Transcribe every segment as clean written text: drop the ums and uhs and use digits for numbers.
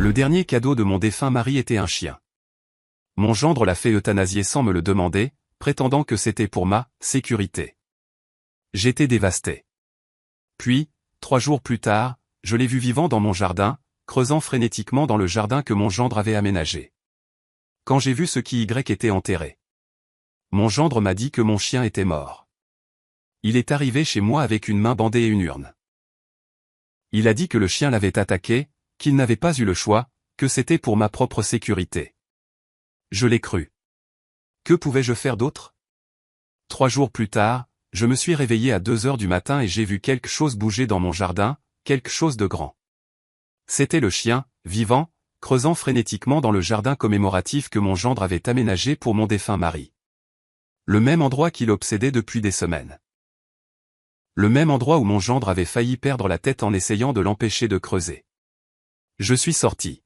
Le dernier cadeau de mon défunt mari était un chien. Mon gendre l'a fait euthanasier sans me le demander, prétendant que c'était pour ma sécurité. J'étais dévasté. Puis, 3 jours plus tard, je l'ai vu vivant dans mon jardin, creusant frénétiquement dans le jardin que mon gendre avait aménagé. Quand j'ai vu ce qui était enterré, mon gendre m'a dit que mon chien était mort. Il est arrivé chez moi avec une main bandée et une urne. Il a dit que le chien l'avait attaqué, qu'il n'avait pas eu le choix, que c'était pour ma propre sécurité. Je l'ai cru. Que pouvais-je faire d'autre? 3 jours plus tard, je me suis réveillé à 2 heures du matin et j'ai vu quelque chose bouger dans mon jardin, quelque chose de grand. C'était le chien, vivant, creusant frénétiquement dans le jardin commémoratif que mon gendre avait aménagé pour mon défunt mari. Le même endroit qui l'obsédait depuis des semaines. Le même endroit où mon gendre avait failli perdre la tête en essayant de l'empêcher de creuser. Je suis sorti.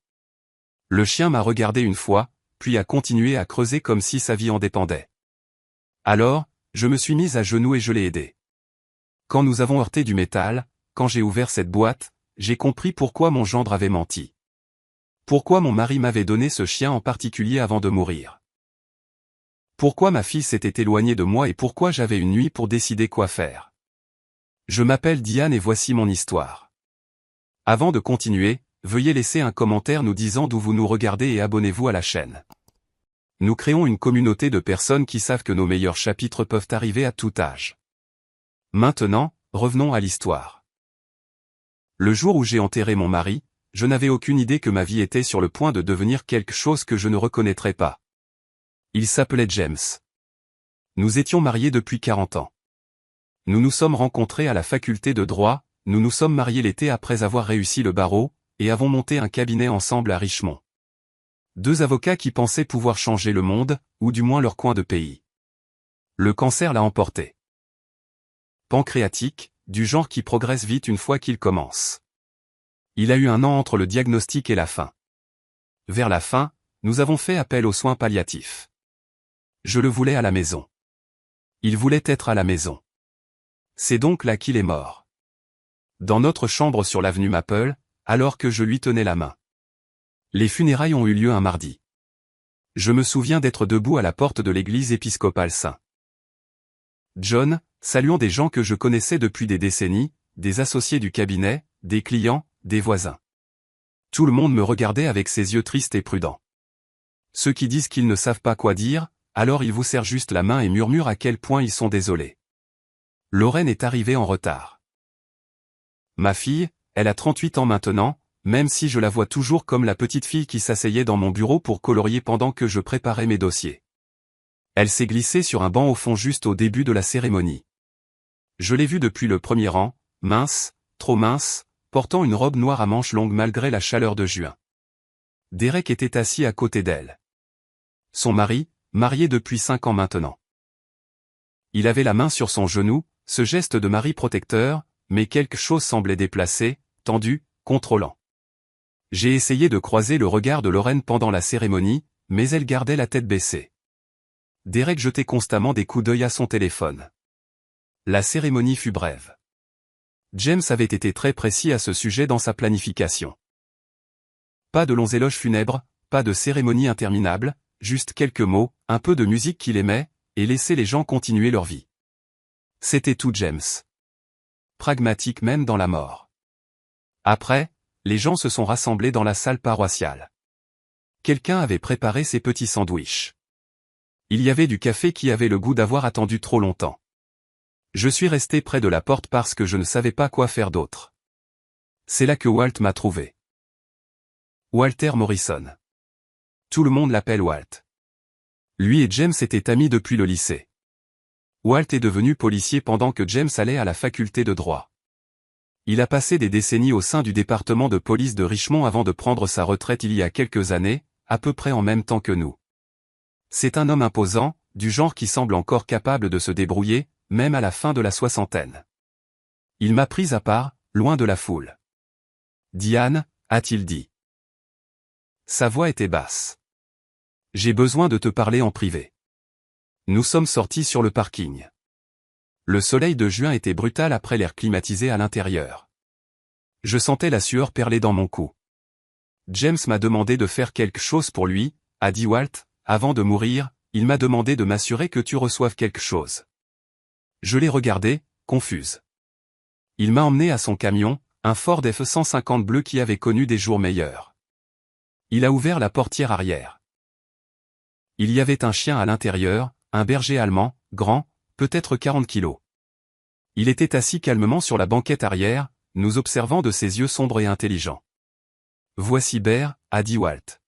Le chien m'a regardé une fois, puis a continué à creuser comme si sa vie en dépendait. Alors, je me suis mis à genoux et je l'ai aidé. Quand nous avons heurté du métal, quand j'ai ouvert cette boîte, j'ai compris pourquoi mon gendre avait menti. Pourquoi mon mari m'avait donné ce chien en particulier avant de mourir. Pourquoi ma fille s'était éloignée de moi et pourquoi j'avais une nuit pour décider quoi faire. Je m'appelle Diane et voici mon histoire. Avant de continuer, veuillez laisser un commentaire nous disant d'où vous nous regardez et abonnez-vous à la chaîne. Nous créons une communauté de personnes qui savent que nos meilleurs chapitres peuvent arriver à tout âge. Maintenant, revenons à l'histoire. Le jour où j'ai enterré mon mari, je n'avais aucune idée que ma vie était sur le point de devenir quelque chose que je ne reconnaîtrais pas. Il s'appelait James. Nous étions mariés depuis 40 ans. Nous nous sommes rencontrés à la faculté de droit, nous nous sommes mariés l'été après avoir réussi le barreau, et avons monté un cabinet ensemble à Richmond. 2 avocats qui pensaient pouvoir changer le monde, ou du moins leur coin de pays. Le cancer l'a emporté. Pancréatique, du genre qui progresse vite une fois qu'il commence. Il a eu 1 an entre le diagnostic et la fin. Vers la fin, nous avons fait appel aux soins palliatifs. Je le voulais à la maison. Il voulait être à la maison. C'est donc là qu'il est mort. Dans notre chambre sur l'avenue Maple, alors que je lui tenais la main. Les funérailles ont eu lieu un mardi. Je me souviens d'être debout à la porte de l'église épiscopale St. John, saluant des gens que je connaissais depuis des décennies, des associés du cabinet, des clients, des voisins. Tout le monde me regardait avec ses yeux tristes et prudents. Ceux qui disent qu'ils ne savent pas quoi dire, alors ils vous serrent juste la main et murmurent à quel point ils sont désolés. Lorraine est arrivée en retard. Ma fille, elle a 38 ans maintenant, même si je la vois toujours comme la petite fille qui s'asseyait dans mon bureau pour colorier pendant que je préparais mes dossiers. Elle s'est glissée sur un banc au fond juste au début de la cérémonie. Je l'ai vue depuis le premier rang, mince, trop mince, portant une robe noire à manches longues malgré la chaleur de juin. Derek était assis à côté d'elle. Son mari, marié depuis 5 ans maintenant. Il avait la main sur son genou, ce geste de mari protecteur, mais quelque chose semblait déplacé, tendu, contrôlant. J'ai essayé de croiser le regard de Lorraine pendant la cérémonie, mais elle gardait la tête baissée. Derek jetait constamment des coups d'œil à son téléphone. La cérémonie fut brève. James avait été très précis à ce sujet dans sa planification. Pas de longs éloges funèbres, pas de cérémonie interminable, juste quelques mots, un peu de musique qu'il aimait, et laisser les gens continuer leur vie. C'était tout James. Pragmatique même dans la mort. Après, les gens se sont rassemblés dans la salle paroissiale. Quelqu'un avait préparé ses petits sandwichs. Il y avait du café qui avait le goût d'avoir attendu trop longtemps. Je suis resté près de la porte parce que je ne savais pas quoi faire d'autre. C'est là que Walt m'a trouvé. Walter Morrison. Tout le monde l'appelle Walt. Lui et James étaient amis depuis le lycée. Walt est devenu policier pendant que James allait à la faculté de droit. Il a passé des décennies au sein du département de police de Richmond avant de prendre sa retraite il y a quelques années, à peu près en même temps que nous. C'est un homme imposant, du genre qui semble encore capable de se débrouiller, même à la fin de la soixantaine. Il m'a pris à part, loin de la foule. « Diane » a-t-il dit. Sa voix était basse. « J'ai besoin de te parler en privé. » Nous sommes sortis sur le parking. Le soleil de juin était brutal après l'air climatisé à l'intérieur. Je sentais la sueur perler dans mon cou. James m'a demandé de faire quelque chose pour lui, a dit Walt, avant de mourir, il m'a demandé de m'assurer que tu reçoives quelque chose. Je l'ai regardé, confuse. Il m'a emmené à son camion, un Ford F-150 bleu qui avait connu des jours meilleurs. Il a ouvert la portière arrière. Il y avait un chien à l'intérieur, un berger allemand, grand, peut-être 40 kilos. Il était assis calmement sur la banquette arrière, nous observant de ses yeux sombres et intelligents. Voici Bear, a dit Walt.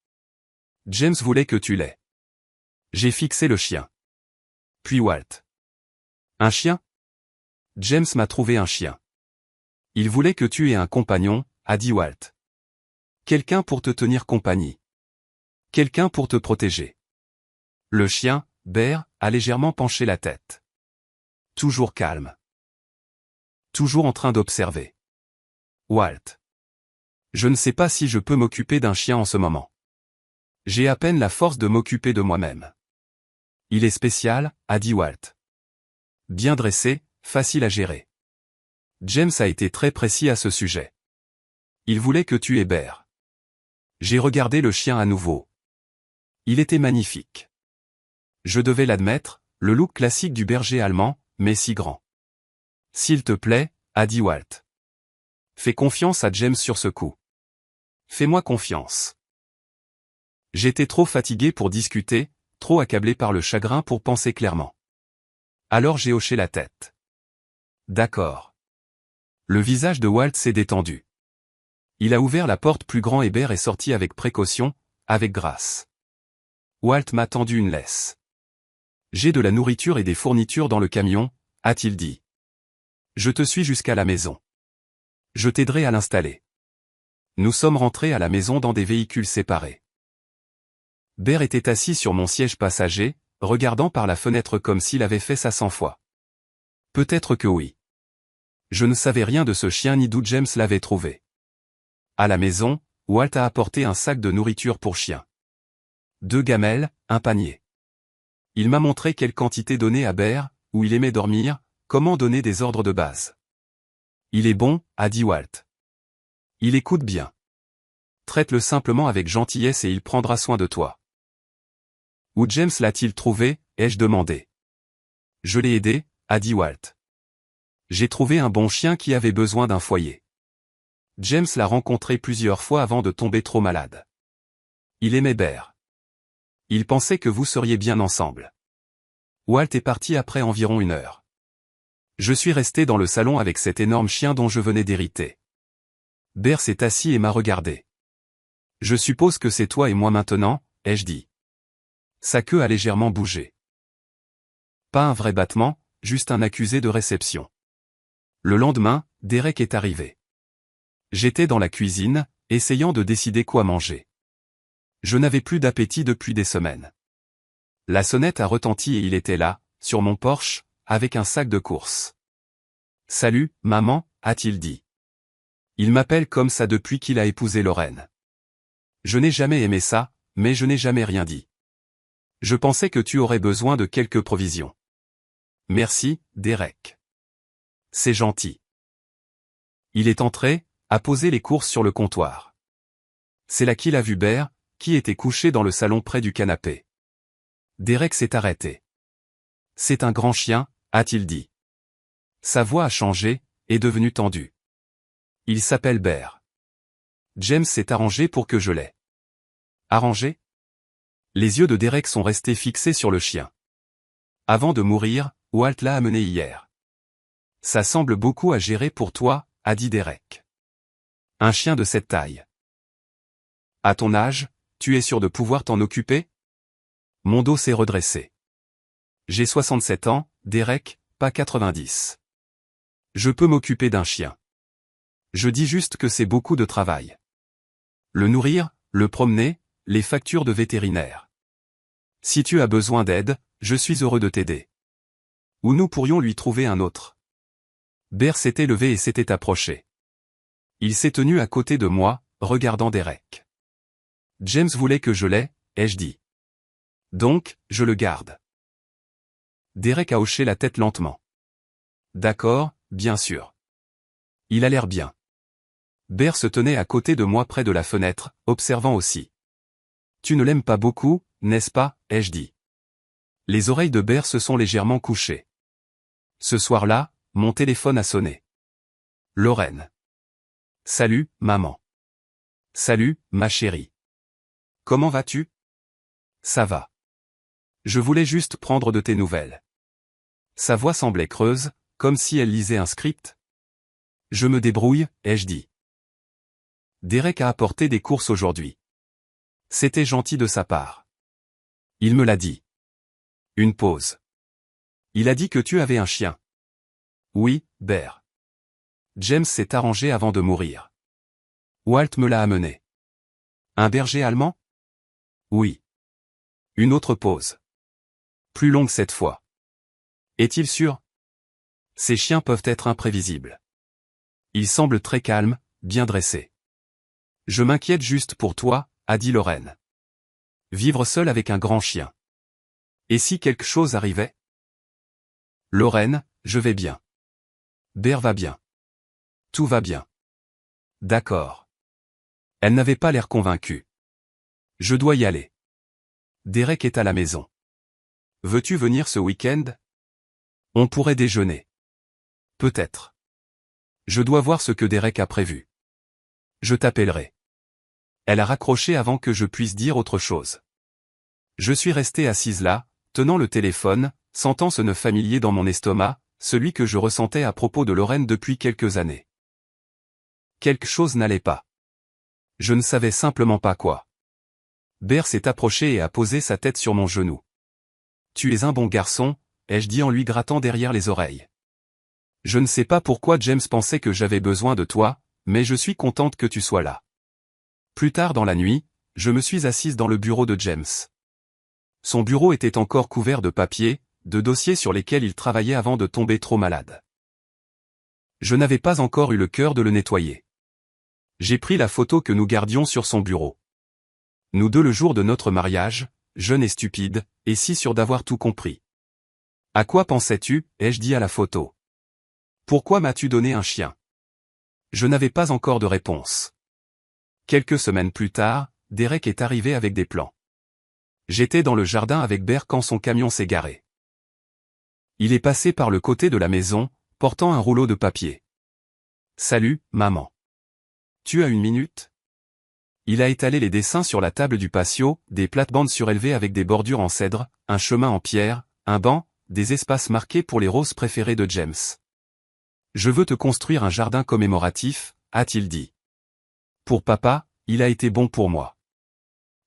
James voulait que tu l'aies. J'ai fixé le chien. Puis Walt. Un chien? James m'a trouvé un chien. Il voulait que tu aies un compagnon, a dit Walt. Quelqu'un pour te tenir compagnie. Quelqu'un pour te protéger. Le chien, Bear, a légèrement penché la tête. Toujours calme. Toujours en train d'observer. Walt. Je ne sais pas si je peux m'occuper d'un chien en ce moment. J'ai à peine la force de m'occuper de moi-même. Il est spécial, a dit Walt. Bien dressé, facile à gérer. James a été très précis à ce sujet. Il voulait que tu aies Bear. J'ai regardé le chien à nouveau. Il était magnifique. Je devais l'admettre, le look classique du berger allemand, mais si grand. S'il te plaît, a dit Walt. Fais confiance à James sur ce coup. Fais-moi confiance. J'étais trop fatigué pour discuter, trop accablé par le chagrin pour penser clairement. Alors j'ai hoché la tête. D'accord. Le visage de Walt s'est détendu. Il a ouvert la porte plus grand et Bear est sorti avec précaution, avec grâce. Walt m'a tendu une laisse. J'ai de la nourriture et des fournitures dans le camion, a-t-il dit. Je te suis jusqu'à la maison. Je t'aiderai à l'installer. Nous sommes rentrés à la maison dans des véhicules séparés. Bear était assis sur mon siège passager, regardant par la fenêtre comme s'il avait fait ça 100 fois. Peut-être que oui. Je ne savais rien de ce chien ni d'où James l'avait trouvé. À la maison, Walt a apporté un sac de nourriture pour chien. 2 gamelles, un panier. Il m'a montré quelle quantité donner à Bear, où il aimait dormir, comment donner des ordres de base. Il est bon, a dit Walt. Il écoute bien. Traite-le simplement avec gentillesse et il prendra soin de toi. Où James l'a-t-il trouvé, ai-je demandé. Je l'ai aidé, a dit Walt. J'ai trouvé un bon chien qui avait besoin d'un foyer. James l'a rencontré plusieurs fois avant de tomber trop malade. Il aimait Bear. Il pensait que vous seriez bien ensemble. Walt est parti après environ 1 heure. Je suis resté dans le salon avec cet énorme chien dont je venais d'hériter. Bear s'est assis et m'a regardé. Je suppose que c'est toi et moi maintenant, ai-je dit. Sa queue a légèrement bougé. Pas un vrai battement, juste un accusé de réception. Le lendemain, Derek est arrivé. J'étais dans la cuisine, essayant de décider quoi manger. Je n'avais plus d'appétit depuis des semaines. La sonnette a retenti et il était là, sur mon porche, avec un sac de courses. « Salut, maman », a-t-il dit. Il m'appelle comme ça depuis qu'il a épousé Lorraine. Je n'ai jamais aimé ça, mais je n'ai jamais rien dit. Je pensais que tu aurais besoin de quelques provisions. Merci, Derek. C'est gentil. Il est entré, a posé les courses sur le comptoir. C'est là qu'il a vu Bear, qui était couché dans le salon près du canapé. Derek s'est arrêté. C'est un grand chien, a-t-il dit. Sa voix a changé, est devenue tendue. Il s'appelle Bear. James s'est arrangé pour que je l'aie. Arrangé? Les yeux de Derek sont restés fixés sur le chien. Avant de mourir, Walt l'a amené hier. Ça semble beaucoup à gérer pour toi, a dit Derek. Un chien de cette taille. À ton âge, tu es sûr de pouvoir t'en occuper? Mon dos s'est redressé. J'ai 67 ans, Derek, pas 90. Je peux m'occuper d'un chien. Je dis juste que c'est beaucoup de travail. Le nourrir, le promener, les factures de vétérinaire. Si tu as besoin d'aide, je suis heureux de t'aider. Ou nous pourrions lui trouver un autre. Bear s'était levé et s'était approché. Il s'est tenu à côté de moi, regardant Derek. James voulait que je l'aie, ai-je dit. Donc, je le garde. Derek a hoché la tête lentement. D'accord, bien sûr. Il a l'air bien. Ber se tenait à côté de moi près de la fenêtre, observant aussi. Tu ne l'aimes pas beaucoup, n'est-ce pas, ai-je dit. Les oreilles de Ber se sont légèrement couchées. Ce soir-là, mon téléphone a sonné. Lorraine. Salut, maman. Salut, ma chérie. Comment vas-tu? Ça va. Je voulais juste prendre de tes nouvelles. Sa voix semblait creuse, comme si elle lisait un script. Je me débrouille, ai-je dit. Derek a apporté des courses aujourd'hui. C'était gentil de sa part. Il me l'a dit. Une pause. Il a dit que tu avais un chien. Oui, Ber. James s'est arrangé avant de mourir. Walt me l'a amené. Un berger allemand? Oui. Une autre pause. Plus longue cette fois. Est-il sûr? Ces chiens peuvent être imprévisibles. Il semble très calme, bien dressé. Je m'inquiète juste pour toi, a dit Lorraine. Vivre seul avec un grand chien. Et si quelque chose arrivait? Lorraine, je vais bien. Ber va bien. Tout va bien. D'accord. Elle n'avait pas l'air convaincue. Je dois y aller. Derek est à la maison. Veux-tu venir ce week-end? On pourrait déjeuner. Peut-être. Je dois voir ce que Derek a prévu. Je t'appellerai. Elle a raccroché avant que je puisse dire autre chose. Je suis resté assise là, tenant le téléphone, sentant ce nœud familier dans mon estomac, celui que je ressentais à propos de Lorraine depuis quelques années. Quelque chose n'allait pas. Je ne savais simplement pas quoi. Ber s'est approché et a posé sa tête sur mon genou. Tu es un bon garçon, ai-je dit en lui grattant derrière les oreilles. Je ne sais pas pourquoi James pensait que j'avais besoin de toi, mais je suis contente que tu sois là. Plus tard dans la nuit, je me suis assise dans le bureau de James. Son bureau était encore couvert de papiers, de dossiers sur lesquels il travaillait avant de tomber trop malade. Je n'avais pas encore eu le cœur de le nettoyer. J'ai pris la photo que nous gardions sur son bureau. Nous deux le jour de notre mariage, jeunes et stupides, et si sûrs d'avoir tout compris. À quoi pensais-tu, ai-je dit à la photo. Pourquoi m'as-tu donné un chien? Je n'avais pas encore de réponse. Quelques semaines plus tard, Derek est arrivé avec des plans. J'étais dans le jardin avec Ber quand son camion s'est garé. Il est passé par le côté de la maison, portant un rouleau de papier. Salut, maman. Tu as une minute? Il a étalé les dessins sur la table du patio, des plates-bandes surélevées avec des bordures en cèdre, un chemin en pierre, un banc, des espaces marqués pour les roses préférées de James. Je veux te construire un jardin commémoratif, a-t-il dit. Pour papa, il a été bon pour moi.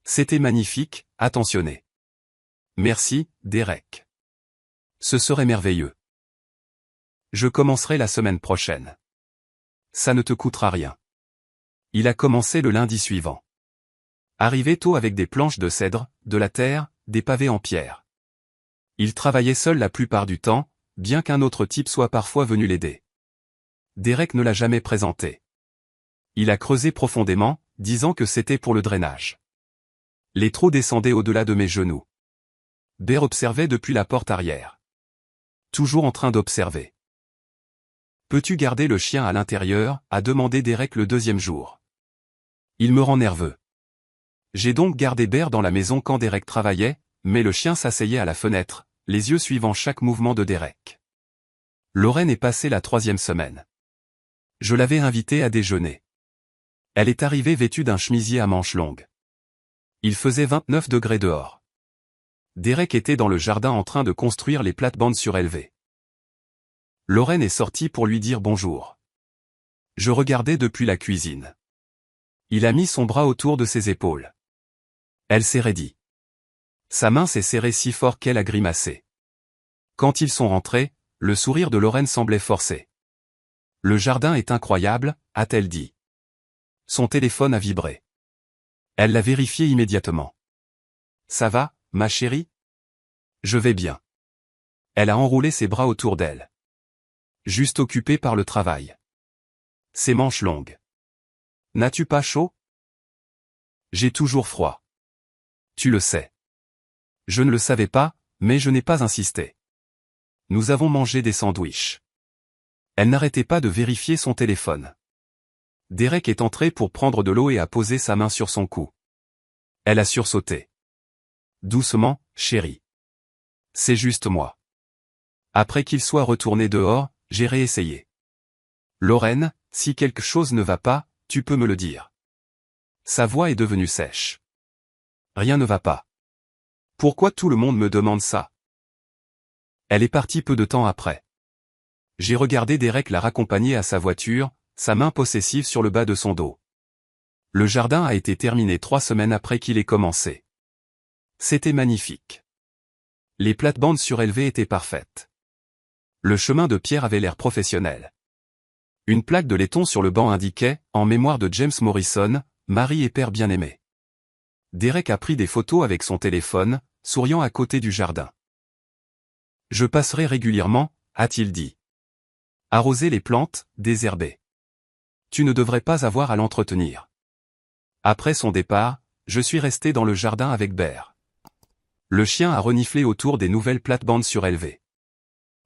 C'était magnifique, attentionné. Merci, Derek. Ce serait merveilleux. Je commencerai la semaine prochaine. Ça ne te coûtera rien. Il a commencé le lundi suivant. Arrivé tôt avec des planches de cèdre, de la terre, des pavés en pierre. Il travaillait seul la plupart du temps, bien qu'un autre type soit parfois venu l'aider. Derek ne l'a jamais présenté. Il a creusé profondément, disant que c'était pour le drainage. Les trous descendaient au-delà de mes genoux. Ber observait depuis la porte arrière. Toujours en train d'observer. Peux-tu garder le chien à l'intérieur, a demandé Derek le deuxième jour. Il me rend nerveux. J'ai donc gardé Ber dans la maison quand Derek travaillait, mais le chien s'asseyait à la fenêtre, les yeux suivant chaque mouvement de Derek. Lorraine est passée la 3e semaine. Je l'avais invitée à déjeuner. Elle est arrivée vêtue d'un chemisier à manches longues. Il faisait 29 degrés dehors. Derek était dans le jardin en train de construire les plates-bandes surélevées. Lorraine est sortie pour lui dire bonjour. Je regardais depuis la cuisine. Il a mis son bras autour de ses épaules. Elle s'est raidie. Sa main s'est serrée si fort qu'elle a grimacé. Quand ils sont rentrés, le sourire de Lorraine semblait forcé. Le jardin est incroyable, a-t-elle dit. Son téléphone a vibré. Elle l'a vérifié immédiatement. Ça va, ma chérie? Je vais bien. Elle a enroulé ses bras autour d'elle. Juste occupée par le travail. Ses manches longues. N'as-tu pas chaud? J'ai toujours froid. Tu le sais. Je ne le savais pas, mais je n'ai pas insisté. Nous avons mangé des sandwichs. Elle n'arrêtait pas de vérifier son téléphone. Derek est entré pour prendre de l'eau et a posé sa main sur son cou. Elle a sursauté. Doucement, chérie. C'est juste moi. Après qu'il soit retourné dehors, j'ai réessayé. Lorraine, si quelque chose ne va pas, tu peux me le dire. Sa voix est devenue sèche. Rien ne va pas. Pourquoi tout le monde me demande ça? Elle est partie peu de temps après. J'ai regardé Derek la raccompagner à sa voiture, sa main possessive sur le bas de son dos. Le jardin a été terminé 3 semaines après qu'il ait commencé. C'était magnifique. Les plates-bandes surélevées étaient parfaites. Le chemin de pierre avait l'air professionnel. Une plaque de laiton sur le banc indiquait, en mémoire de James Morrison, Marie et père bien-aimé. Derek a pris des photos avec son téléphone, souriant à côté du jardin. Je passerai régulièrement, a-t-il dit. Arroser les plantes, désherber. Tu ne devrais pas avoir à l'entretenir. Après son départ, je suis resté dans le jardin avec Bear. Le chien a reniflé autour des nouvelles plates-bandes surélevées.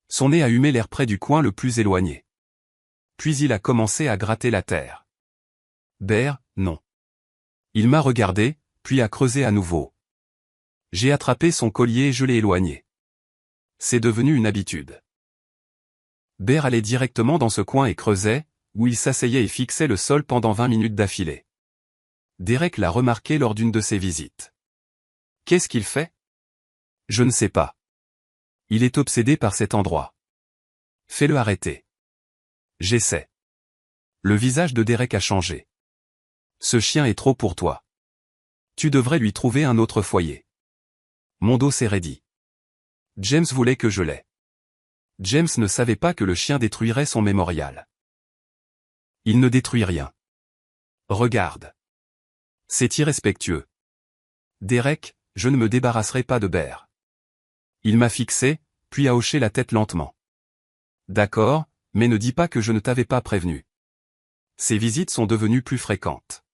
Son nez a humé l'air près du coin le plus éloigné. Puis il a commencé à gratter la terre. Bear, non. Il m'a regardé, puis a creusé à nouveau. J'ai attrapé son collier et je l'ai éloigné. C'est devenu une habitude. Bear allait directement dans ce coin et creusait, où il s'asseyait et fixait le sol pendant 20 minutes d'affilée. Derek l'a remarqué lors d'une de ses visites. Qu'est-ce qu'il fait? Je ne sais pas. Il est obsédé par cet endroit. Fais-le arrêter. J'essaie. Le visage de Derek a changé. Ce chien est trop pour toi. Tu devrais lui trouver un autre foyer. Mon dos s'est raidi. James voulait que je l'aie. James ne savait pas que le chien détruirait son mémorial. Il ne détruit rien. Regarde. C'est irrespectueux. Derek, je ne me débarrasserai pas de Bear. Il m'a fixé, puis a hoché la tête lentement. D'accord, mais ne dis pas que je ne t'avais pas prévenu. Ces visites sont devenues plus fréquentes.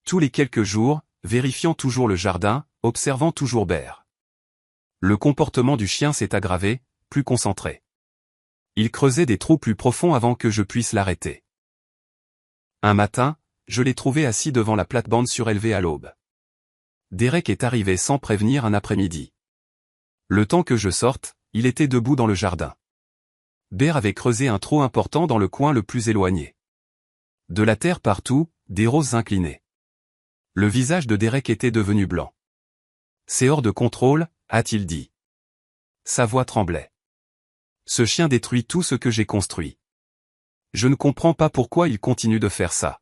Tous les quelques jours, vérifiant toujours le jardin, observant toujours Bear. Le comportement du chien s'est aggravé, plus concentré. Il creusait des trous plus profonds avant que je puisse l'arrêter. Un matin, je l'ai trouvé assis devant la plate-bande surélevée à l'aube. Derek est arrivé sans prévenir un après-midi. Le temps que je sorte, il était debout dans le jardin. Bear avait creusé un trou important dans le coin le plus éloigné. De la terre partout, des roses inclinées. Le visage de Derek était devenu blanc. C'est hors de contrôle, a-t-il dit. Sa voix tremblait. Ce chien détruit tout ce que j'ai construit. Je ne comprends pas pourquoi il continue de faire ça.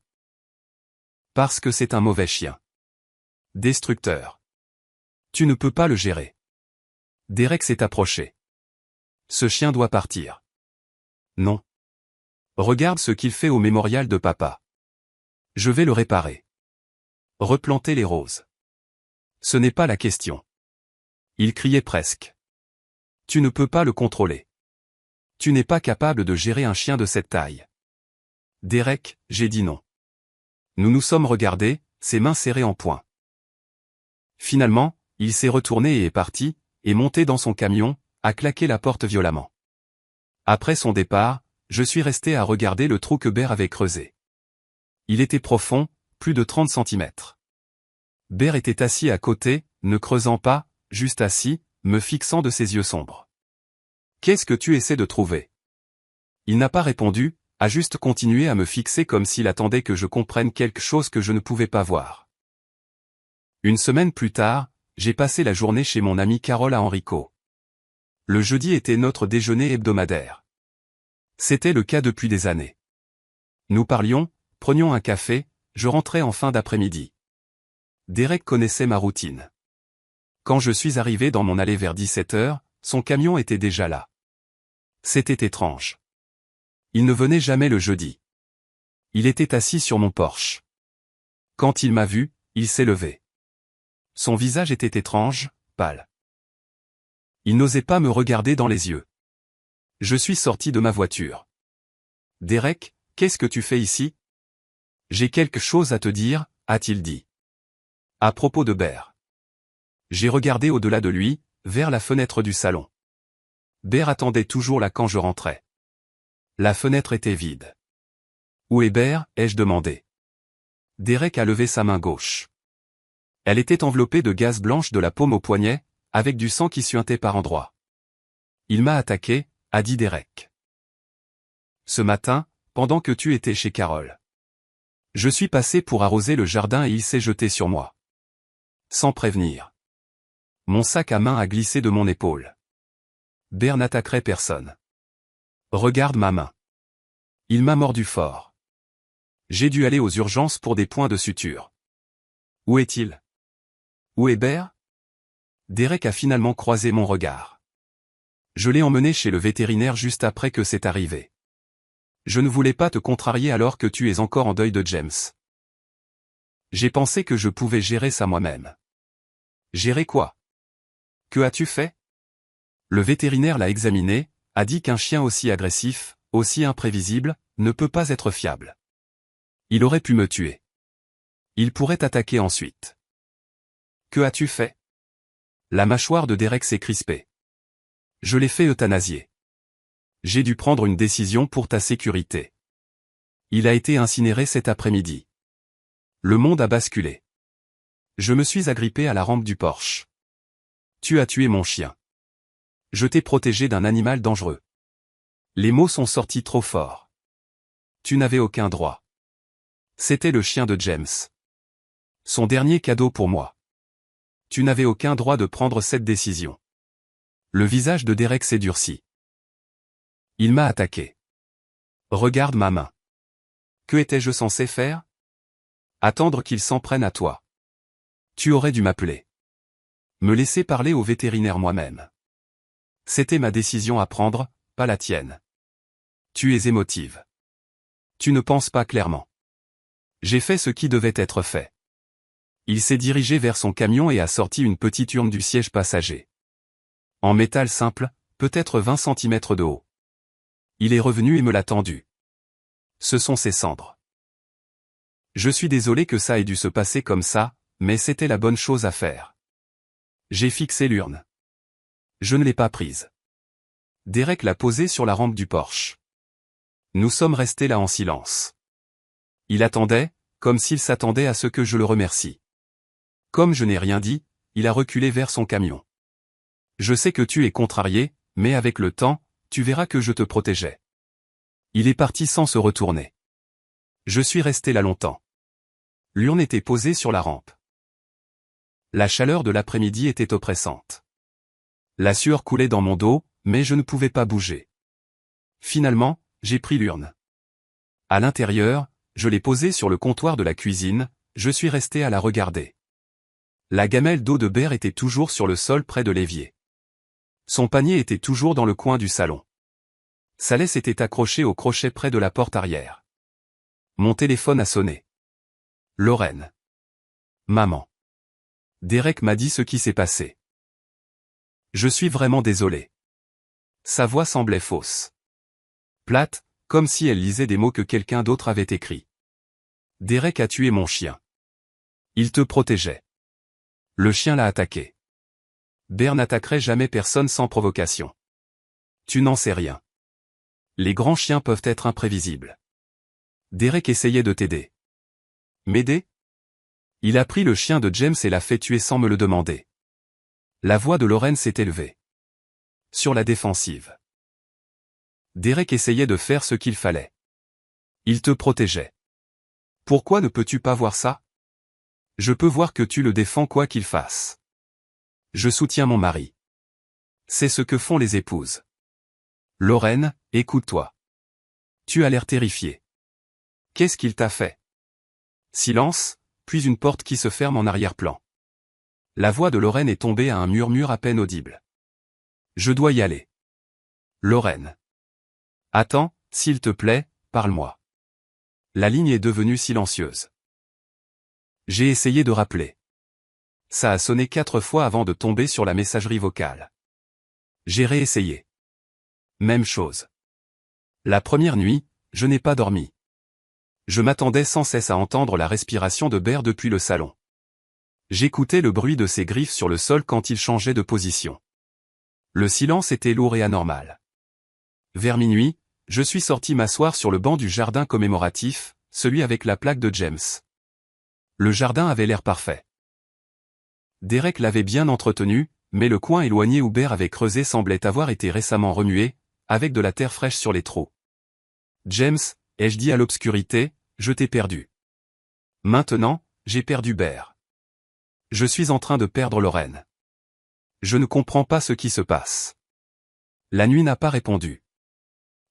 Parce que c'est un mauvais chien. Destructeur. Tu ne peux pas le gérer. Derek s'est approché. Ce chien doit partir. Non. Regarde ce qu'il fait au mémorial de papa. Je vais le réparer. Replanter les roses. Ce n'est pas la question. Il criait presque. Tu ne peux pas le contrôler. Tu n'es pas capable de gérer un chien de cette taille. Derek, j'ai dit non. Nous nous sommes regardés, ses mains serrées en poing. Finalement, il s'est retourné et est parti, et monté dans son camion, a claqué la porte violemment. Après son départ, je suis resté à regarder le trou que Bear avait creusé. Il était profond, plus de 30 centimètres. Bear était assis à côté, ne creusant pas, juste assis, me fixant de ses yeux sombres. Qu'est-ce que tu essaies de trouver? Il n'a pas répondu, a juste continué à me fixer comme s'il attendait que je comprenne quelque chose que je ne pouvais pas voir. Une semaine plus tard, j'ai passé la journée chez mon amie Carole à Henrico. Le jeudi était notre déjeuner hebdomadaire. C'était le cas depuis des années. Nous parlions, prenions un café, je rentrais en fin d'après-midi. Derek connaissait ma routine. Quand je suis arrivé dans mon allée vers 17h, son camion était déjà là. C'était étrange. Il ne venait jamais le jeudi. Il était assis sur mon porche. Quand il m'a vu, il s'est levé. Son visage était étrange, pâle. Il n'osait pas me regarder dans les yeux. Je suis sorti de ma voiture. Derek, qu'est-ce que tu fais ici? J'ai quelque chose à te dire, a-t-il dit. À propos de Bear. J'ai regardé au-delà de lui, vers la fenêtre du salon. Bear attendait toujours là quand je rentrais. La fenêtre était vide. Où est Bear, ai-je demandé. Derek a levé sa main gauche. Elle était enveloppée de gaze blanche de la paume au poignet, avec du sang qui suintait par endroits. Il m'a attaqué, a dit Derek. Ce matin, pendant que tu étais chez Carol. Je suis passé pour arroser le jardin et il s'est jeté sur moi. Sans prévenir. Mon sac à main a glissé de mon épaule. Bear n'attaquerait personne. Regarde ma main. Il m'a mordu fort. J'ai dû aller aux urgences pour des points de suture. Où est-il? Où est Bear? Derek a finalement croisé mon regard. Je l'ai emmené chez le vétérinaire juste après que c'est arrivé. Je ne voulais pas te contrarier alors que tu es encore en deuil de James. J'ai pensé que je pouvais gérer ça moi-même. Gérer quoi? Que as-tu fait? Le vétérinaire l'a examiné, a dit qu'un chien aussi agressif, aussi imprévisible, ne peut pas être fiable. Il aurait pu me tuer. Il pourrait t'attaquer ensuite. Que as-tu fait? La mâchoire de Derek s'est crispée. Je l'ai fait euthanasier. J'ai dû prendre une décision pour ta sécurité. Il a été incinéré cet après-midi. Le monde a basculé. Je me suis agrippé à la rampe du porche. Tu as tué mon chien. Je t'ai protégé d'un animal dangereux. Les mots sont sortis trop forts. Tu n'avais aucun droit. C'était le chien de James. Son dernier cadeau pour moi. Tu n'avais aucun droit de prendre cette décision. Le visage de Derek s'est durci. Il m'a attaqué. Regarde ma main. Que étais-je censé faire? Attendre qu'il s'en prenne à toi. Tu aurais dû m'appeler. Me laisser parler au vétérinaire moi-même. C'était ma décision à prendre, pas la tienne. Tu es émotive. Tu ne penses pas clairement. J'ai fait ce qui devait être fait. Il s'est dirigé vers son camion et a sorti une petite urne du siège passager. En métal simple, peut-être 20 cm de haut. Il est revenu et me l'a tendu. Ce sont ses cendres. Je suis désolé que ça ait dû se passer comme ça, mais c'était la bonne chose à faire. J'ai fixé l'urne. Je ne l'ai pas prise. Derek l'a posée sur la rampe du porche. Nous sommes restés là en silence. Il attendait, comme s'il s'attendait à ce que je le remercie. Comme je n'ai rien dit, il a reculé vers son camion. Je sais que tu es contrarié, mais avec le temps, tu verras que je te protégeais. Il est parti sans se retourner. Je suis resté là longtemps. L'urne était posée sur la rampe. La chaleur de l'après-midi était oppressante. La sueur coulait dans mon dos, mais je ne pouvais pas bouger. Finalement, j'ai pris l'urne. À l'intérieur, je l'ai posée sur le comptoir de la cuisine, je suis resté à la regarder. La gamelle d'eau de Bear était toujours sur le sol près de l'évier. Son panier était toujours dans le coin du salon. Sa laisse était accrochée au crochet près de la porte arrière. Mon téléphone a sonné. Lorraine. Maman. Derek m'a dit ce qui s'est passé. Je suis vraiment désolé. Sa voix semblait fausse. Plate, comme si elle lisait des mots que quelqu'un d'autre avait écrits. Derek a tué mon chien. Il te protégeait. Le chien l'a attaqué. Bear n'attaquerait jamais personne sans provocation. Tu n'en sais rien. Les grands chiens peuvent être imprévisibles. Derek essayait de t'aider. M'aider? Il a pris le chien de James et l'a fait tuer sans me le demander. La voix de Lorraine s'est élevée. Sur la défensive. Derek essayait de faire ce qu'il fallait. Il te protégeait. Pourquoi ne peux-tu pas voir ça? Je peux voir que tu le défends quoi qu'il fasse. Je soutiens mon mari. C'est ce que font les épouses. Lorraine, écoute-toi. Tu as l'air terrifiée. Qu'est-ce qu'il t'a fait? Silence, puis une porte qui se ferme en arrière-plan. La voix de Lorraine est tombée à un murmure à peine audible. Je dois y aller. Lorraine. Attends, s'il te plaît, parle-moi. La ligne est devenue silencieuse. J'ai essayé de rappeler. Ça a sonné 4 fois avant de tomber sur la messagerie vocale. J'ai réessayé. Même chose. La première nuit, je n'ai pas dormi. Je m'attendais sans cesse à entendre la respiration de Bear depuis le salon. J'écoutais le bruit de ses griffes sur le sol quand il changeait de position. Le silence était lourd et anormal. Vers minuit, Je suis sorti m'asseoir sur le banc du jardin commémoratif, celui avec la plaque de James. Le jardin avait l'air parfait. Derek l'avait bien entretenu, mais le coin éloigné où Bear avait creusé semblait avoir été récemment remué, avec de la terre fraîche sur les trous. James, ai-je dit à l'obscurité, je t'ai perdu. Maintenant, j'ai perdu Bear. Je suis en train de perdre Lorraine. Je ne comprends pas ce qui se passe. La nuit n'a pas répondu.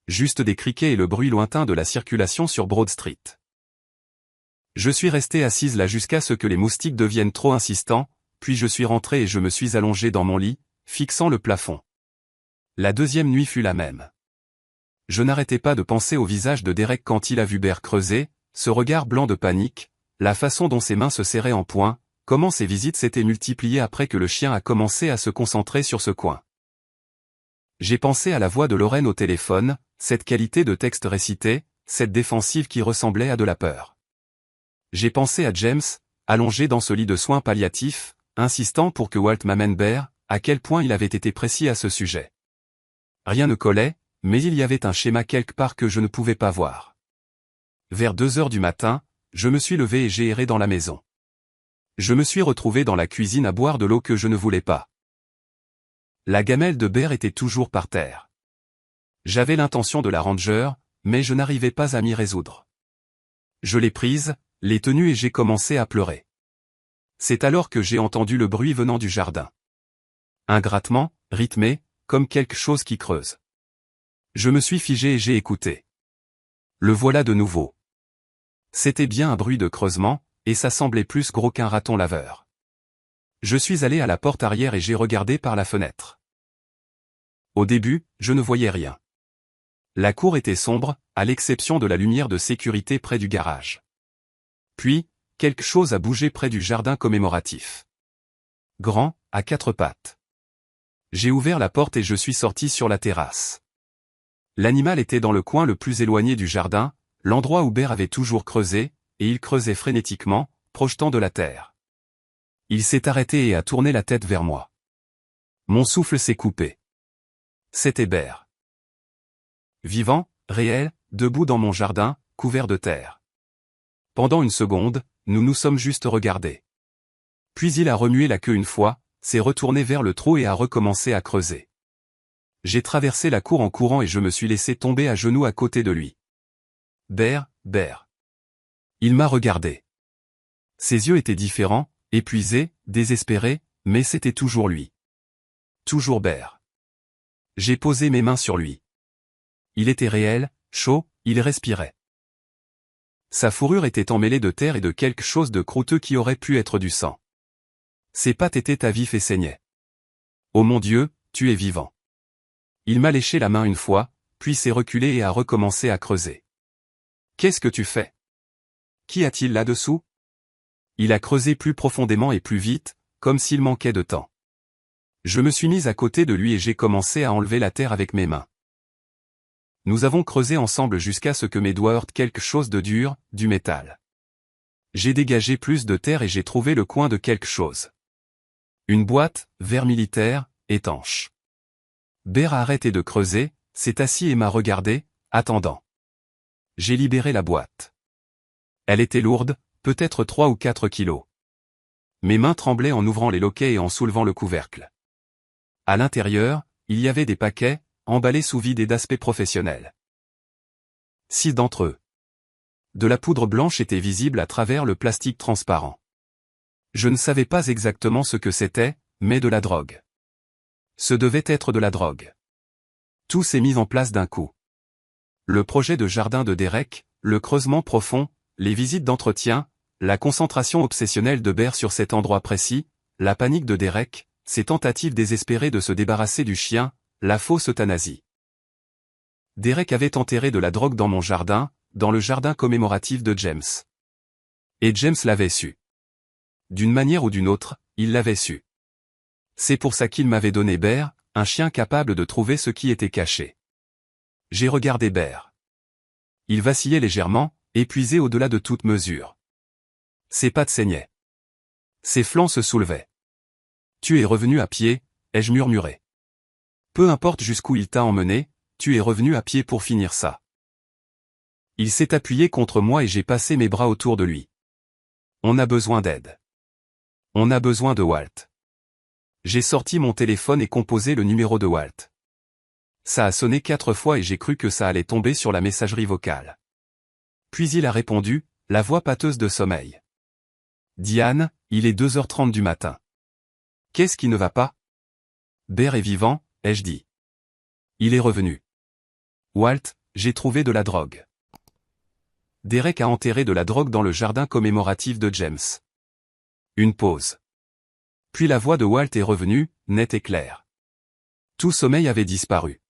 Juste des criquets et le bruit lointain de la circulation sur Broad Street. Je suis resté assise là jusqu'à ce que les moustiques deviennent trop insistants, puis je suis rentré et je me suis allongé dans mon lit, fixant le plafond. La deuxième nuit fut la même. Je n'arrêtais pas de penser au visage de Derek quand il a vu Bear creuser, ce regard blanc de panique, la façon dont ses mains se serraient en poing, comment ses visites s'étaient multipliées après que le chien a commencé à se concentrer sur ce coin. J'ai pensé à la voix de Lorraine au téléphone, cette qualité de texte récité, cette défensive qui ressemblait à de la peur. J'ai pensé à James, allongé dans ce lit de soins palliatifs, insistant pour que Walt m'amène Bear, à quel point il avait été précis à ce sujet. Rien ne collait, mais il y avait un schéma quelque part que je ne pouvais pas voir. Vers 2 heures du matin, je me suis levé et j'ai erré dans la maison. Je me suis retrouvé dans la cuisine à boire de l'eau que je ne voulais pas. La gamelle de Bear était toujours par terre. J'avais l'intention de la ranger, mais je n'arrivais pas à m'y résoudre. Je l'ai prise, l'ai tenue et j'ai commencé à pleurer. C'est alors que j'ai entendu le bruit venant du jardin. Un grattement, rythmé, comme quelque chose qui creuse. Je me suis figé et j'ai écouté. Le voilà de nouveau. C'était bien un bruit de creusement, et ça semblait plus gros qu'un raton laveur. Je suis allé à la porte arrière et j'ai regardé par la fenêtre. Au début, je ne voyais rien. La cour était sombre, à l'exception de la lumière de sécurité près du garage. Puis, quelque chose a bougé près du jardin commémoratif. Grand, à 4 pattes. J'ai ouvert la porte et je suis sorti sur la terrasse. L'animal était dans le coin le plus éloigné du jardin, l'endroit où Bear avait toujours creusé, et il creusait frénétiquement, projetant de la terre. Il s'est arrêté et a tourné la tête vers moi. Mon souffle s'est coupé. C'était Bear. Vivant, réel, debout dans mon jardin, couvert de terre. Pendant une seconde, nous nous sommes juste regardés. Puis il a remué la queue une fois, s'est retourné vers le trou et a recommencé à creuser. J'ai traversé la cour en courant et je me suis laissé tomber à genoux à côté de lui. Bear, Bear. Il m'a regardé. Ses yeux étaient différents, épuisés, désespérés, mais c'était toujours lui. Toujours Bear. J'ai posé mes mains sur lui. Il était réel, chaud, il respirait. Sa fourrure était emmêlée de terre et de quelque chose de croûteux qui aurait pu être du sang. Ses pattes étaient à vif et saignaient. Oh mon Dieu, tu es vivant. Il m'a léché la main une fois, puis s'est reculé et a recommencé à creuser. Qu'est-ce que tu fais? Qu'y a-t-il là-dessous? Il a creusé plus profondément et plus vite, comme s'il manquait de temps. Je me suis mis à côté de lui et j'ai commencé à enlever la terre avec mes mains. Nous avons creusé ensemble jusqu'à ce que mes doigts heurtent quelque chose de dur, du métal. J'ai dégagé plus de terre et j'ai trouvé le coin de quelque chose. Une boîte, vert militaire, étanche. Bear a arrêté de creuser, s'est assis et m'a regardé, attendant. J'ai libéré la boîte. Elle était lourde, peut-être 3 ou 4 kilos. Mes mains tremblaient en ouvrant les loquets et en soulevant le couvercle. À l'intérieur, il y avait des paquets, emballés sous vide et d'aspect professionnel. 6 d'entre eux. De la poudre blanche était visible à travers le plastique transparent. Je ne savais pas exactement ce que c'était, mais de la drogue. Ce devait être de la drogue. Tout s'est mis en place d'un coup. Le projet de jardin de Derek, le creusement profond, les visites d'entretien, la concentration obsessionnelle de Bear sur cet endroit précis, la panique de Derek, ses tentatives désespérées de se débarrasser du chien, la fausse euthanasie. Derek avait enterré de la drogue dans mon jardin, dans le jardin commémoratif de James. Et James l'avait su. D'une manière ou d'une autre, il l'avait su. C'est pour ça qu'il m'avait donné Bear, un chien capable de trouver ce qui était caché. J'ai regardé Bear. Il vacillait légèrement, épuisé au-delà de toute mesure. Ses pattes saignaient. Ses flancs se soulevaient. Tu es revenu à pied, ai-je murmuré. Peu importe jusqu'où il t'a emmené, tu es revenu à pied pour finir ça. Il s'est appuyé contre moi et j'ai passé mes bras autour de lui. On a besoin d'aide. On a besoin de Walt. J'ai sorti mon téléphone et composé le numéro de Walt. Ça a sonné 4 fois et j'ai cru que ça allait tomber sur la messagerie vocale. Puis il a répondu, la voix pâteuse de sommeil. Diane, il est 2h30 du matin. Qu'est-ce qui ne va pas? Bear est vivant, ai-je dit. Il est revenu. Walt, j'ai trouvé de la drogue. Derek a enterré de la drogue dans le jardin commémoratif de James. Une pause. Puis la voix de Walt est revenue, nette et claire. Tout sommeil avait disparu.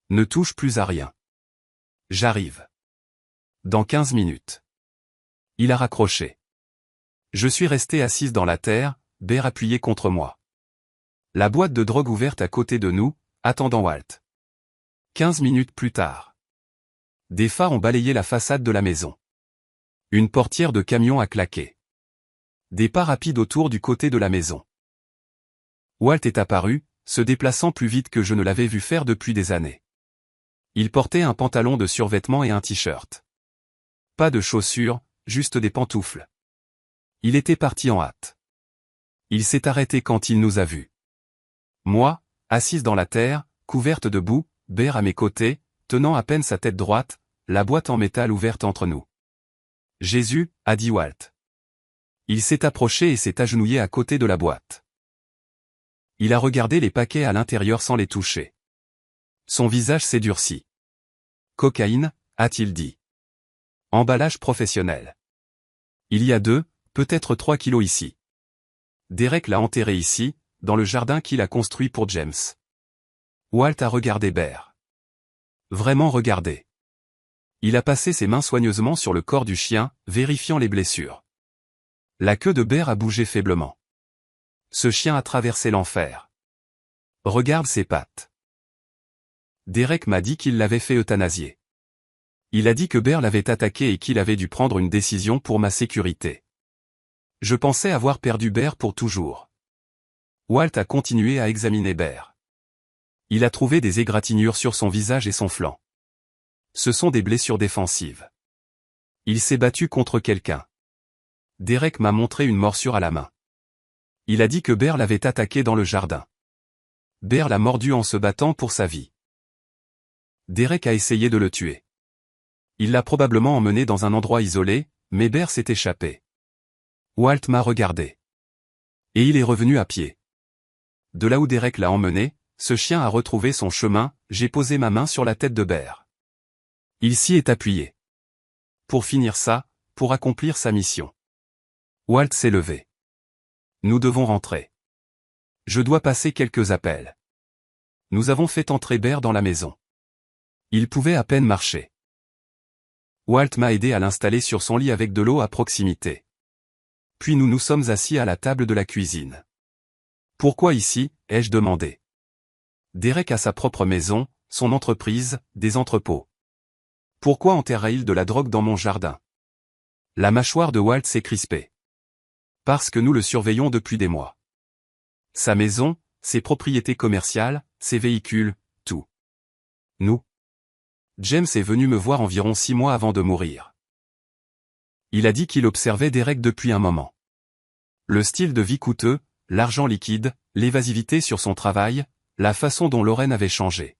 Ne touche plus à rien. J'arrive. Dans 15 minutes. Il a raccroché. Je suis resté assise dans la terre, Bear appuyé contre moi. La boîte de drogue ouverte à côté de nous, attendant Walt. 15 minutes plus tard. Des phares ont balayé la façade de la maison. Une portière de camion a claqué. Des pas rapides autour du côté de la maison. Walt est apparu, se déplaçant plus vite que je ne l'avais vu faire depuis des années. Il portait un pantalon de survêtement et un t-shirt. Pas de chaussures, juste des pantoufles. Il était parti en hâte. Il s'est arrêté quand il nous a vus. Moi, assise dans la terre, couverte de boue, Bear à mes côtés, tenant à peine sa tête droite, la boîte en métal ouverte entre nous. Jésus, a dit Walt. Il s'est approché et s'est agenouillé à côté de la boîte. Il a regardé les paquets à l'intérieur sans les toucher. Son visage s'est durci. Cocaïne, a-t-il dit. Emballage professionnel. Il y a 2, peut-être 3 kilos ici. Derek l'a enterré ici, dans le jardin qu'il a construit pour James. Walt a regardé Bear. Vraiment regardé. Il a passé ses mains soigneusement sur le corps du chien, vérifiant les blessures. La queue de Bear a bougé faiblement. Ce chien a traversé l'enfer. Regarde ses pattes. Derek m'a dit qu'il l'avait fait euthanasier. Il a dit que Bear l'avait attaqué et qu'il avait dû prendre une décision pour ma sécurité. Je pensais avoir perdu Bear pour toujours. Walt a continué à examiner Bear. Il a trouvé des égratignures sur son visage et son flanc. Ce sont des blessures défensives. Il s'est battu contre quelqu'un. Derek m'a montré une morsure à la main. Il a dit que Bear l'avait attaqué dans le jardin. Bear l'a mordu en se battant pour sa vie. Derek a essayé de le tuer. Il l'a probablement emmené dans un endroit isolé, mais Bear s'est échappé. Walt m'a regardé. Et il est revenu à pied. De là où Derek l'a emmené, ce chien a retrouvé son chemin, j'ai posé ma main sur la tête de Bear. Il s'y est appuyé. Pour finir ça, pour accomplir sa mission. Walt s'est levé. Nous devons rentrer. Je dois passer quelques appels. Nous avons fait entrer Bear dans la maison. Il pouvait à peine marcher. Walt m'a aidé à l'installer sur son lit avec de l'eau à proximité. Puis nous nous sommes assis à la table de la cuisine. Pourquoi ici, ai-je demandé. Derek a sa propre maison, son entreprise, des entrepôts. Pourquoi enterra-t-il de la drogue dans mon jardin? La mâchoire de Walt s'est crispée. Parce que nous le surveillons depuis des mois. Sa maison, ses propriétés commerciales, ses véhicules, tout. Nous. James est venu me voir environ 6 mois avant de mourir. Il a dit qu'il observait Derek depuis un moment. Le style de vie coûteux, l'argent liquide, l'évasivité sur son travail, la façon dont Lorraine avait changé.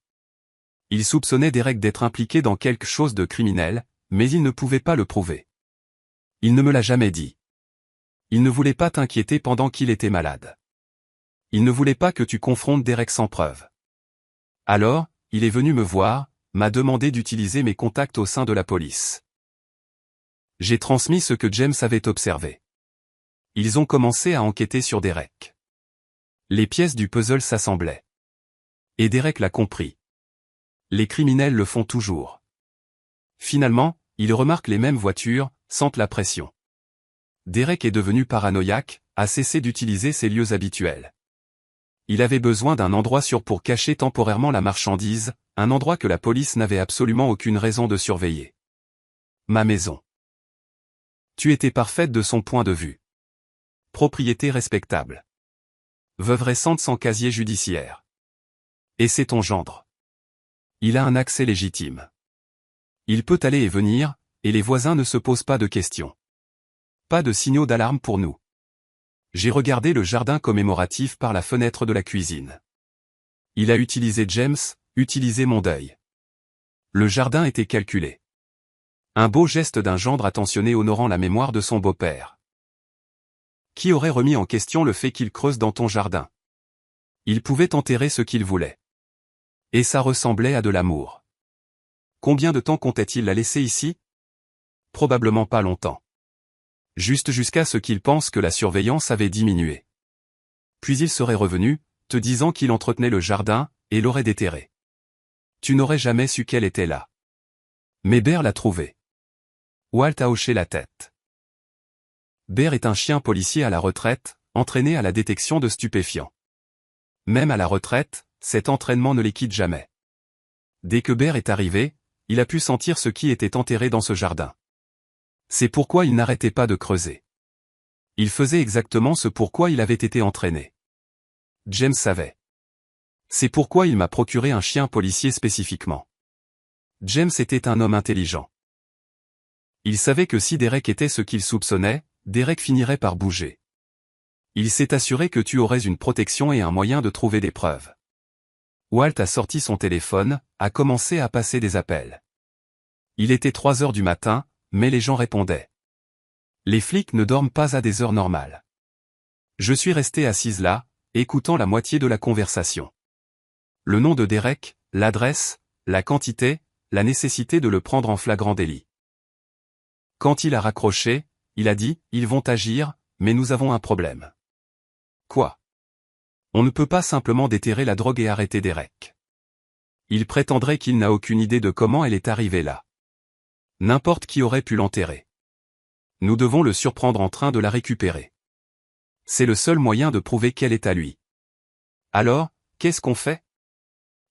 Il soupçonnait Derek d'être impliqué dans quelque chose de criminel, mais il ne pouvait pas le prouver. Il ne me l'a jamais dit. Il ne voulait pas t'inquiéter pendant qu'il était malade. Il ne voulait pas que tu confrontes Derek sans preuve. Alors, il est venu me voir, m'a demandé d'utiliser mes contacts au sein de la police. J'ai transmis ce que James avait observé. Ils ont commencé à enquêter sur Derek. Les pièces du puzzle s'assemblaient. Et Derek l'a compris. Les criminels le font toujours. Finalement, ils remarquent les mêmes voitures, sentent la pression. Derek est devenu paranoïaque, a cessé d'utiliser ses lieux habituels. Il avait besoin d'un endroit sûr pour cacher temporairement la marchandise, un endroit que la police n'avait absolument aucune raison de surveiller. Ma maison. Tu étais parfaite de son point de vue. Propriété respectable. Veuve récente sans casier judiciaire. Et c'est ton gendre. Il a un accès légitime. Il peut aller et venir, et les voisins ne se posent pas de questions. Pas de signaux d'alarme pour nous. J'ai regardé le jardin commémoratif par la fenêtre de la cuisine. Il a utilisé James, utilisé mon deuil. Le jardin était calculé. Un beau geste d'un gendre attentionné honorant la mémoire de son beau-père. Qui aurait remis en question le fait qu'il creuse dans ton jardin? Il pouvait enterrer ce qu'il voulait. Et ça ressemblait à de l'amour. Combien de temps comptait-il la laisser ici? Probablement pas longtemps. Juste jusqu'à ce qu'il pense que la surveillance avait diminué. Puis il serait revenu, te disant qu'il entretenait le jardin, et l'aurait déterré. Tu n'aurais jamais su qu'elle était là. Mais Bear l'a trouvée. Walt a hoché la tête. Bear est un chien policier à la retraite, entraîné à la détection de stupéfiants. Même à la retraite, cet entraînement ne les quitte jamais. Dès que Bear est arrivé, il a pu sentir ce qui était enterré dans ce jardin. C'est pourquoi il n'arrêtait pas de creuser. Il faisait exactement ce pourquoi il avait été entraîné. James savait. C'est pourquoi il m'a procuré un chien policier spécifiquement. James était un homme intelligent. Il savait que si Derek était ce qu'il soupçonnait, Derek finirait par bouger. Il s'est assuré que tu aurais une protection et un moyen de trouver des preuves. Walt a sorti son téléphone, a commencé à passer des appels. Il était 3 heures du matin, mais les gens répondaient. Les flics ne dorment pas à des heures normales. Je suis resté assise là, écoutant la moitié de la conversation. Le nom de Derek, l'adresse, la quantité, la nécessité de le prendre en flagrant délit. Quand il a raccroché, il a dit, ils vont agir, mais nous avons un problème. Quoi? On ne peut pas simplement déterrer la drogue et arrêter Derek. Il prétendrait qu'il n'a aucune idée de comment elle est arrivée là. N'importe qui aurait pu l'enterrer. Nous devons le surprendre en train de la récupérer. C'est le seul moyen de prouver qu'elle est à lui. Alors, qu'est-ce qu'on fait?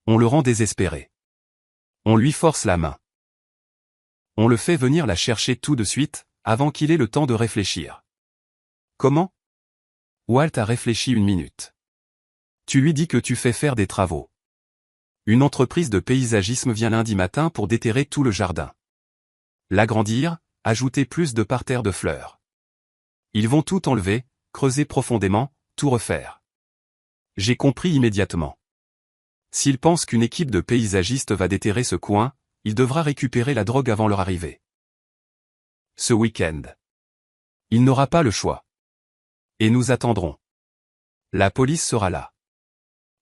On le rend désespéré. On lui force la main. On le fait venir la chercher tout de suite, avant qu'il ait le temps de réfléchir. Comment? Walt a réfléchi 1 minute. Tu lui dis que tu fais faire des travaux. Une entreprise de paysagisme vient lundi matin pour déterrer tout le jardin. L'agrandir, ajouter plus de parterres de fleurs. Ils vont tout enlever, creuser profondément, tout refaire. J'ai compris immédiatement. S'il pense qu'une équipe de paysagistes va déterrer ce coin, il devra récupérer la drogue avant leur arrivée. Ce week-end. Il n'aura pas le choix. Et nous attendrons. La police sera là.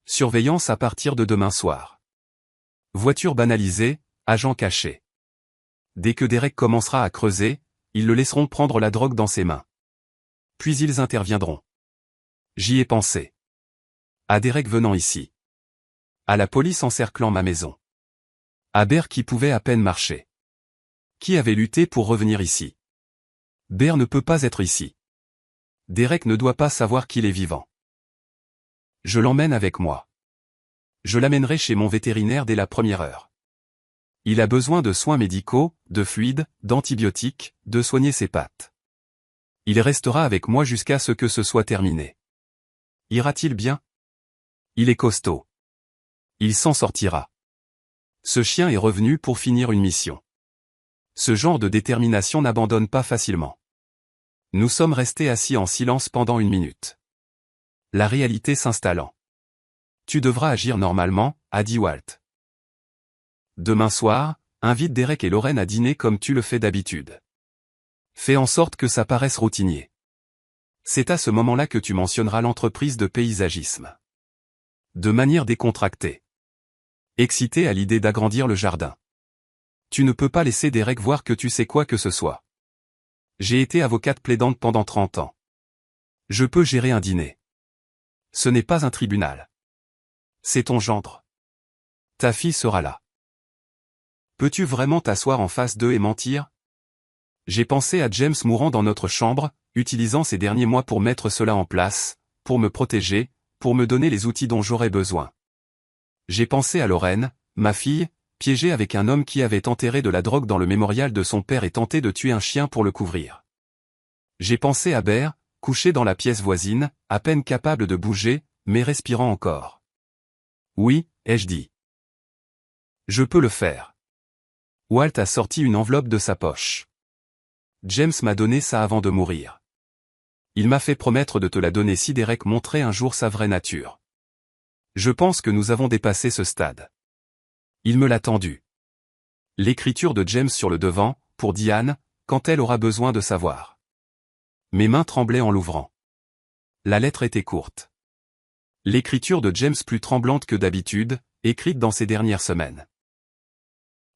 Surveillance à partir de demain soir. Voiture banalisée, agent caché. Dès que Derek commencera à creuser, ils le laisseront prendre la drogue dans ses mains. Puis ils interviendront. J'y ai pensé. À Derek venant ici. À la police encerclant ma maison. À Bear qui pouvait à peine marcher. Qui avait lutté pour revenir ici. Bear ne peut pas être ici. Derek ne doit pas savoir qu'il est vivant. Je l'emmène avec moi. Je l'amènerai chez mon vétérinaire dès la première heure. Il a besoin de soins médicaux, de fluides, d'antibiotiques, de soigner ses pattes. Il restera avec moi jusqu'à ce que ce soit terminé. Ira-t-il bien? Il est costaud. Il s'en sortira. Ce chien est revenu pour finir une mission. Ce genre de détermination n'abandonne pas facilement. Nous sommes restés assis en silence pendant 1 minute. La réalité s'installant. Tu devras agir normalement, a dit Walt. Demain soir, invite Derek et Lorraine à dîner comme tu le fais d'habitude. Fais en sorte que ça paraisse routinier. C'est à ce moment-là que tu mentionneras l'entreprise de paysagisme. De manière décontractée. Excité à l'idée d'agrandir le jardin. Tu ne peux pas laisser Derek voir que tu sais quoi que ce soit. J'ai été avocate plaidante pendant 30 ans. Je peux gérer un dîner. Ce n'est pas un tribunal. C'est ton gendre. Ta fille sera là. Peux-tu vraiment t'asseoir en face d'eux et mentir? J'ai pensé à James mourant dans notre chambre, utilisant ces derniers mois pour mettre cela en place, pour me protéger, pour me donner les outils dont j'aurais besoin. J'ai pensé à Lorraine, ma fille, piégée avec un homme qui avait enterré de la drogue dans le mémorial de son père et tenté de tuer un chien pour le couvrir. J'ai pensé à Bear, couché dans la pièce voisine, à peine capable de bouger, mais respirant encore. Oui, ai-je dit. Je peux le faire. Walt a sorti une enveloppe de sa poche. James m'a donné ça avant de mourir. Il m'a fait promettre de te la donner si Derek montrait un jour sa vraie nature. Je pense que nous avons dépassé ce stade. Il me l'a tendu. L'écriture de James sur le devant, pour Diane, quand elle aura besoin de savoir. Mes mains tremblaient en l'ouvrant. La lettre était courte. L'écriture de James plus tremblante que d'habitude, écrite dans ces dernières semaines.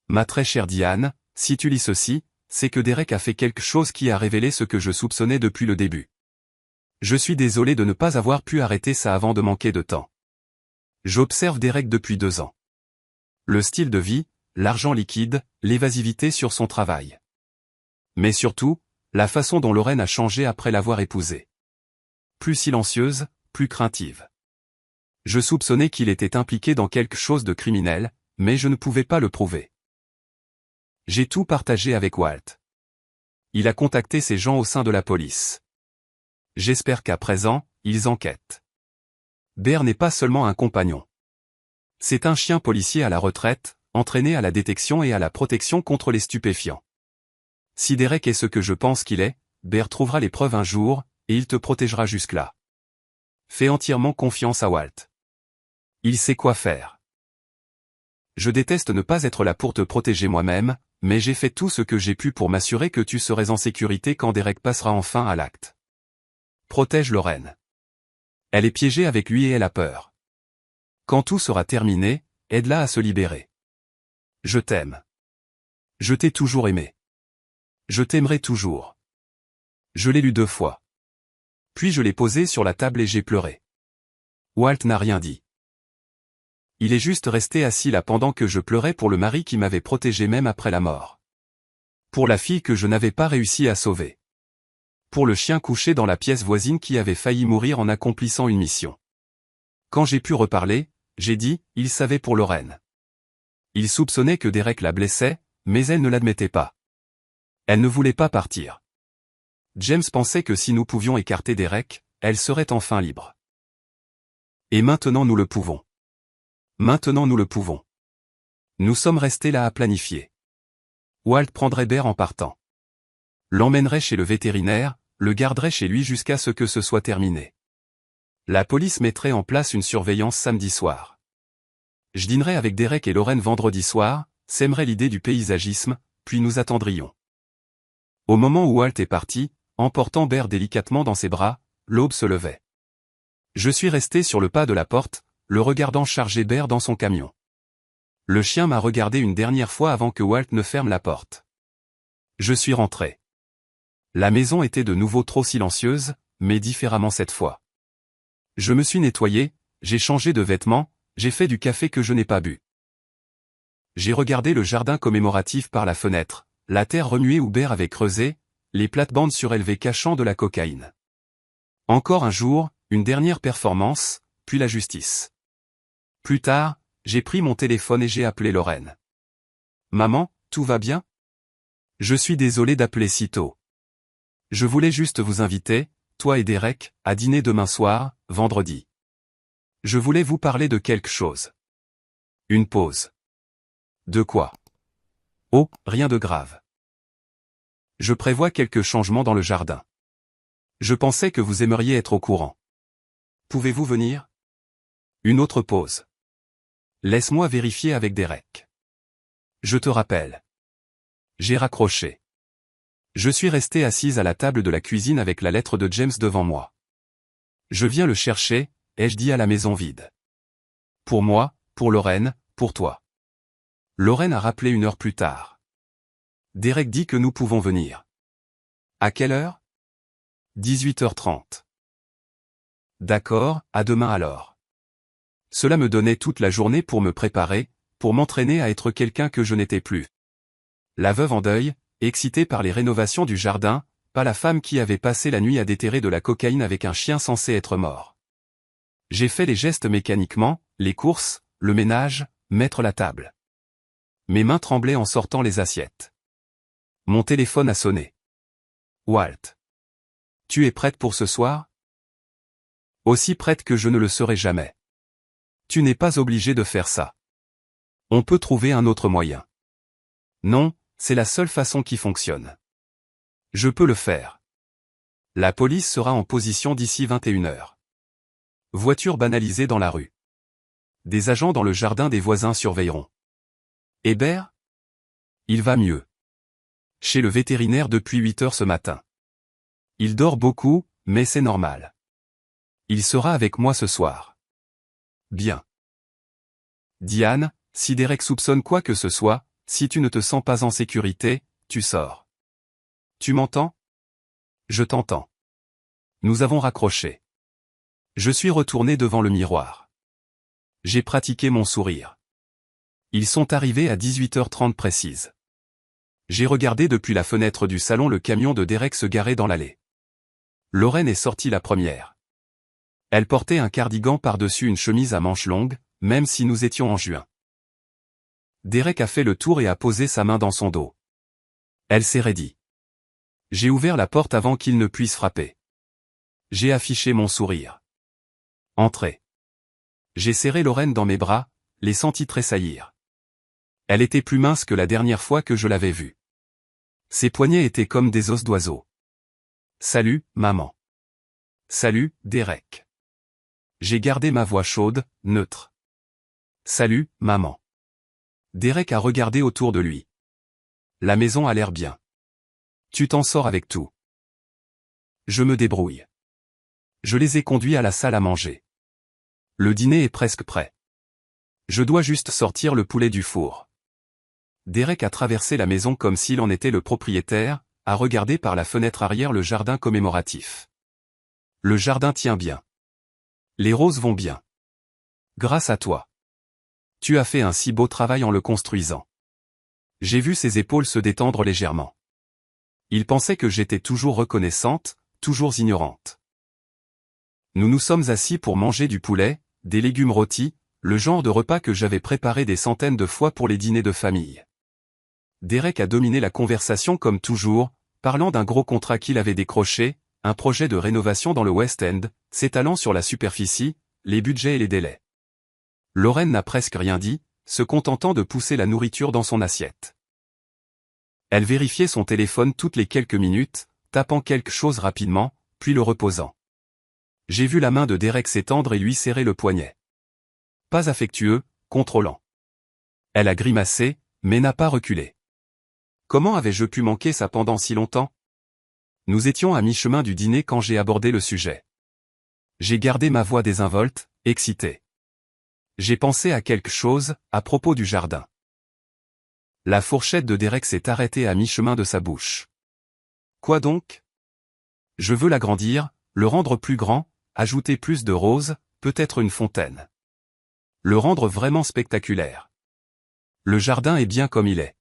Ma très chère Diane, si tu lis ceci, c'est que Derek a fait quelque chose qui a révélé ce que je soupçonnais depuis le début. Je suis désolé de ne pas avoir pu arrêter ça avant de manquer de temps. J'observe Derek depuis 2 ans. Le style de vie, l'argent liquide, l'évasivité sur son travail. Mais surtout, la façon dont Lorraine a changé après l'avoir épousée. Plus silencieuse, plus craintive. Je soupçonnais qu'il était impliqué dans quelque chose de criminel, mais je ne pouvais pas le prouver. J'ai tout partagé avec Walt. Il a contacté ses gens au sein de la police. J'espère qu'à présent, ils enquêtent. Bear n'est pas seulement un compagnon. C'est un chien policier à la retraite, entraîné à la détection et à la protection contre les stupéfiants. Si Derek est ce que je pense qu'il est, Bear trouvera les preuves un jour, et il te protégera jusque-là. Fais entièrement confiance à Walt. Il sait quoi faire. Je déteste ne pas être là pour te protéger moi-même, mais j'ai fait tout ce que j'ai pu pour m'assurer que tu serais en sécurité quand Derek passera enfin à l'acte. Protège Lorraine. Elle est piégée avec lui et elle a peur. Quand tout sera terminé, aide-la à se libérer. Je t'aime. Je t'ai toujours aimé. Je t'aimerai toujours. Je l'ai lu 2 fois. Puis je l'ai posé sur la table et j'ai pleuré. Walt n'a rien dit. Il est juste resté assis là pendant que je pleurais pour le mari qui m'avait protégé même après la mort. Pour la fille que je n'avais pas réussi à sauver. Pour le chien couché dans la pièce voisine qui avait failli mourir en accomplissant une mission. Quand j'ai pu reparler, j'ai dit, il savait pour Lorraine. Il soupçonnait que Derek la blessait, mais elle ne l'admettait pas. Elle ne voulait pas partir. James pensait que si nous pouvions écarter Derek, elle serait enfin libre. Et maintenant nous le pouvons. Maintenant nous le pouvons. Nous sommes restés là à planifier. Walt prendrait Bear en partant. L'emmènerait chez le vétérinaire, le garderait chez lui jusqu'à ce que ce soit terminé. La police mettrait en place une surveillance samedi soir. Je dînerais avec Derek et Lorraine vendredi soir, sèmerais l'idée du paysagisme, puis nous attendrions. Au moment où Walt est parti, emportant Bear délicatement dans ses bras, l'aube se levait. Je suis resté sur le pas de la porte, le regardant charger Bear dans son camion. Le chien m'a regardé une dernière fois avant que Walt ne ferme la porte. Je suis rentré. La maison était de nouveau trop silencieuse, mais différemment cette fois. Je me suis nettoyé, j'ai changé de vêtements, j'ai fait du café que je n'ai pas bu. J'ai regardé le jardin commémoratif par la fenêtre, la terre remuée où Bear avait creusé, les plates-bandes surélevées cachant de la cocaïne. Encore un jour, une dernière performance, puis la justice. Plus tard, j'ai pris mon téléphone et j'ai appelé Lorraine. Maman, tout va bien? Je suis désolé d'appeler si tôt. Je voulais juste vous inviter, toi et Derek, à dîner demain soir, vendredi. Je voulais vous parler de quelque chose. Une pause. De quoi? Oh, rien de grave. Je prévois quelques changements dans le jardin. Je pensais que vous aimeriez être au courant. Pouvez-vous venir? Une autre pause. Laisse-moi vérifier avec Derek. Je te rappelle. J'ai raccroché. Je suis resté assise à la table de la cuisine avec la lettre de James devant moi. Je viens le chercher, ai-je dit à la maison vide. Pour moi, pour Lorraine, pour toi. Lorraine a rappelé 1 heure plus tard. Derek dit que nous pouvons venir. À quelle heure? 18h30. D'accord, à demain alors. Cela me donnait toute la journée pour me préparer, pour m'entraîner à être quelqu'un que je n'étais plus. La veuve en deuil, excitée par les rénovations du jardin, pas la femme qui avait passé la nuit à déterrer de la cocaïne avec un chien censé être mort. J'ai fait les gestes mécaniquement, les courses, le ménage, mettre la table. Mes mains tremblaient en sortant les assiettes. Mon téléphone a sonné. Walt. Tu es prête pour ce soir? Aussi prête que je ne le serai jamais. Tu n'es pas obligé de faire ça. On peut trouver un autre moyen. Non, c'est la seule façon qui fonctionne. Je peux le faire. La police sera en position d'ici 21h. Voiture banalisée dans la rue. Des agents dans le jardin des voisins surveilleront. Hébert? Il va mieux. Chez le vétérinaire depuis 8h ce matin. Il dort beaucoup, mais c'est normal. Il sera avec moi ce soir. Bien. Diane, si Derek soupçonne quoi que ce soit, si tu ne te sens pas en sécurité, tu sors. Tu m'entends? Je t'entends. Nous avons raccroché. Je suis retourné devant le miroir. J'ai pratiqué mon sourire. Ils sont arrivés à 18h30 précise. J'ai regardé depuis la fenêtre du salon le camion de Derek se garer dans l'allée. Lorraine est sortie la première. Elle portait un cardigan par-dessus une chemise à manches longues, même si nous étions en juin. Derek a fait le tour et a posé sa main dans son dos. Elle s'est raidie. J'ai ouvert la porte avant qu'il ne puisse frapper. J'ai affiché mon sourire. Entrez. J'ai serré Lorraine dans mes bras, les senti tressaillir. Elle était plus mince que la dernière fois que je l'avais vue. Ses poignets étaient comme des os d'oiseau. Salut, maman. Salut, Derek. J'ai gardé ma voix chaude, neutre. Salut, maman. Derek a regardé autour de lui. La maison a l'air bien. Tu t'en sors avec tout. Je me débrouille. Je les ai conduits à la salle à manger. Le dîner est presque prêt. Je dois juste sortir le poulet du four. Derek a traversé la maison comme s'il en était le propriétaire, a regardé par la fenêtre arrière le jardin commémoratif. Le jardin tient bien. Les roses vont bien. Grâce à toi. Tu as fait un si beau travail en le construisant. J'ai vu ses épaules se détendre légèrement. Il pensait que j'étais toujours reconnaissante, toujours ignorante. Nous nous sommes assis pour manger du poulet, des légumes rôtis, le genre de repas que j'avais préparé des centaines de fois pour les dîners de famille. Derek a dominé la conversation comme toujours, parlant d'un gros contrat qu'il avait décroché, un projet de rénovation dans le West End, s'étalant sur la superficie, les budgets et les délais. Lorraine n'a presque rien dit, se contentant de pousser la nourriture dans son assiette. Elle vérifiait son téléphone toutes les quelques minutes, tapant quelque chose rapidement, puis le reposant. J'ai vu la main de Derek s'étendre et lui serrer le poignet. Pas affectueux, contrôlant. Elle a grimacé, mais n'a pas reculé. Comment avais-je pu manquer ça pendant si longtemps? Nous étions à mi-chemin du dîner quand j'ai abordé le sujet. J'ai gardé ma voix désinvolte, excitée. J'ai pensé à quelque chose, à propos du jardin. La fourchette de Derek s'est arrêtée à mi-chemin de sa bouche. Quoi donc? Je veux l'agrandir, le rendre plus grand, ajouter plus de roses, peut-être une fontaine. Le rendre vraiment spectaculaire. Le jardin est bien comme il est.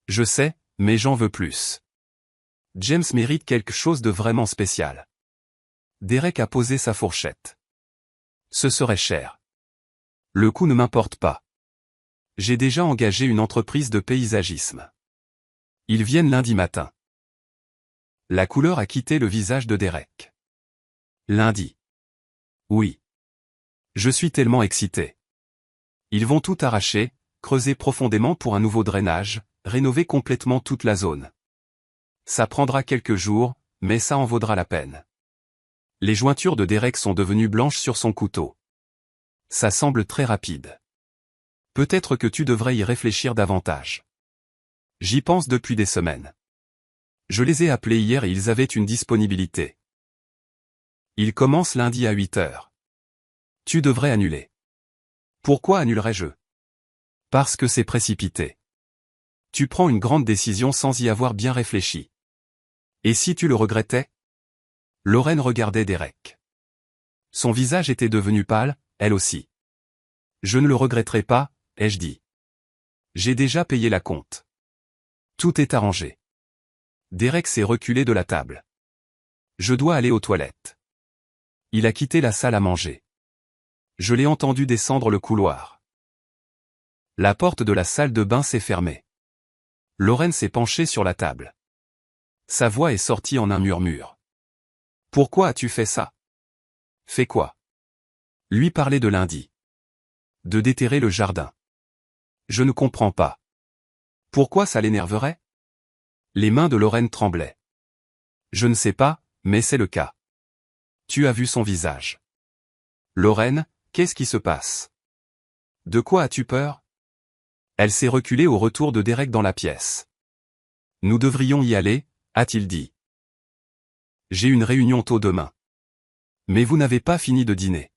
Je sais, mais j'en veux plus. James mérite quelque chose de vraiment spécial. Derek a posé sa fourchette. Ce serait cher. Le coût ne m'importe pas. J'ai déjà engagé une entreprise de paysagisme. Ils viennent lundi matin. La couleur a quitté le visage de Derek. Lundi. Oui. Je suis tellement excité. Ils vont tout arracher, creuser profondément pour un nouveau drainage, rénover complètement toute la zone. Ça prendra quelques jours, mais ça en vaudra la peine. Les jointures de Derek sont devenues blanches sur son couteau. Ça semble très rapide. Peut-être que tu devrais y réfléchir davantage. J'y pense depuis des semaines. Je les ai appelés hier et ils avaient une disponibilité. Ils commencent lundi à 8h. Tu devrais annuler. Pourquoi annulerais-je? Parce que c'est précipité. Tu prends une grande décision sans y avoir bien réfléchi. Et si tu le regrettais? Lorraine regardait Derek. Son visage était devenu pâle, elle aussi. Je ne le regretterai pas, ai-je dit. J'ai déjà payé la compte. Tout est arrangé. Derek s'est reculé de la table. Je dois aller aux toilettes. Il a quitté la salle à manger. Je l'ai entendu descendre le couloir. La porte de la salle de bain s'est fermée. Lorraine s'est penchée sur la table. Sa voix est sortie en un murmure. Pourquoi as-tu fait ça? Fait quoi? Lui parler de lundi. De déterrer le jardin. Je ne comprends pas. Pourquoi ça l'énerverait? Les mains de Lorraine tremblaient. Je ne sais pas, mais c'est le cas. Tu as vu son visage. Lorraine, qu'est-ce qui se passe? De quoi as-tu peur? Elle s'est reculée au retour de Derek dans la pièce. Nous devrions y aller, a-t-il dit. J'ai une réunion tôt demain. Mais vous n'avez pas fini de dîner.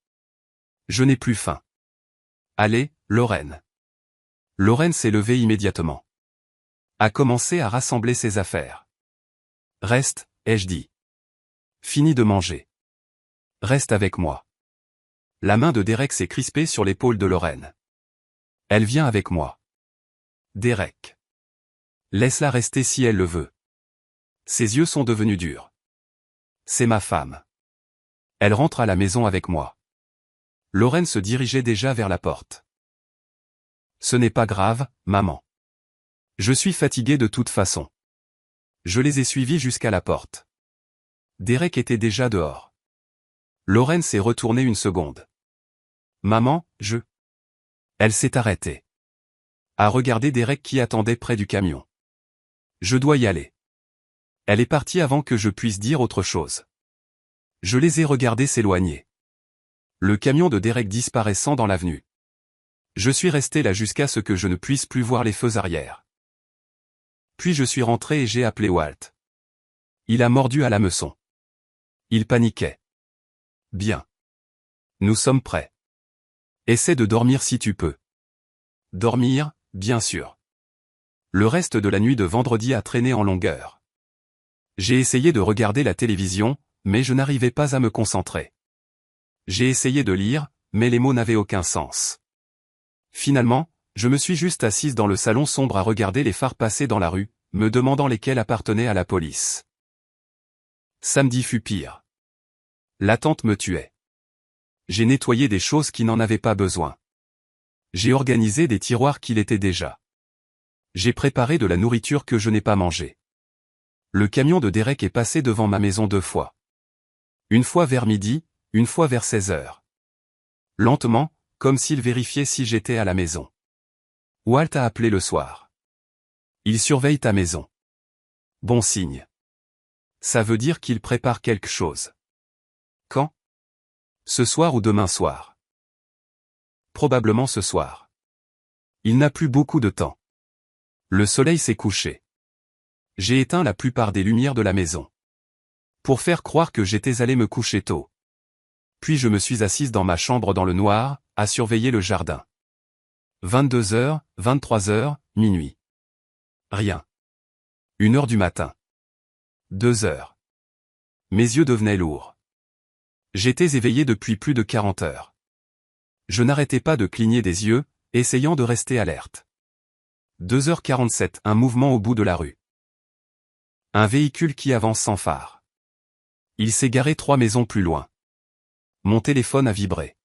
Je n'ai plus faim. Allez, Lorraine. Lorraine s'est levée immédiatement. A commencé à rassembler ses affaires. Reste, ai-je dit. Fini de manger. Reste avec moi. La main de Derek s'est crispée sur l'épaule de Lorraine. Elle vient avec moi. Derek. Laisse-la rester si elle le veut. Ses yeux sont devenus durs. C'est ma femme. Elle rentre à la maison avec moi. Lorraine se dirigeait déjà vers la porte. Ce n'est pas grave, maman. Je suis fatigué de toute façon. Je les ai suivis jusqu'à la porte. Derek était déjà dehors. Lorraine s'est retournée une seconde. Maman, je... Elle s'est arrêtée. A regarder Derek qui attendait près du camion. Je dois y aller. Elle est partie avant que je puisse dire autre chose. Je les ai regardés s'éloigner. Le camion de Derek disparaissant dans l'avenue. Je suis resté là jusqu'à ce que je ne puisse plus voir les feux arrière. Puis je suis rentré et j'ai appelé Walt. Il a mordu à l'hameçon. Il paniquait. Bien. Nous sommes prêts. Essaie de dormir si tu peux. Dormir, bien sûr. Le reste de la nuit de vendredi a traîné en longueur. J'ai essayé de regarder la télévision, mais je n'arrivais pas à me concentrer. J'ai essayé de lire, mais les mots n'avaient aucun sens. Finalement, je me suis juste assise dans le salon sombre à regarder les phares passer dans la rue, me demandant lesquels appartenaient à la police. Samedi fut pire. L'attente me tuait. J'ai nettoyé des choses qui n'en avaient pas besoin. J'ai organisé des tiroirs qui l'étaient déjà. J'ai préparé de la nourriture que je n'ai pas mangée. Le camion de Derek est passé devant ma maison 2 fois. Une fois vers midi, une fois vers 16 heures. Lentement, comme s'il vérifiait si j'étais à la maison. Walt a appelé le soir. Il surveille ta maison. Bon signe. Ça veut dire qu'il prépare quelque chose. Quand? Ce soir ou demain soir? Probablement ce soir. Il n'a plus beaucoup de temps. Le soleil s'est couché. J'ai éteint la plupart des lumières de la maison. Pour faire croire que j'étais allé me coucher tôt. Puis je me suis assise dans ma chambre dans le noir, à surveiller le jardin. 22h, 23h, minuit. Rien. 1h du matin. 2h. Mes yeux devenaient lourds. J'étais éveillé depuis plus de 40 heures. Je n'arrêtais pas de cligner des yeux, essayant de rester alerte. 2h47, un mouvement au bout de la rue. Un véhicule qui avance sans phare. Il s'est garé 3 maisons plus loin. Mon téléphone a vibré.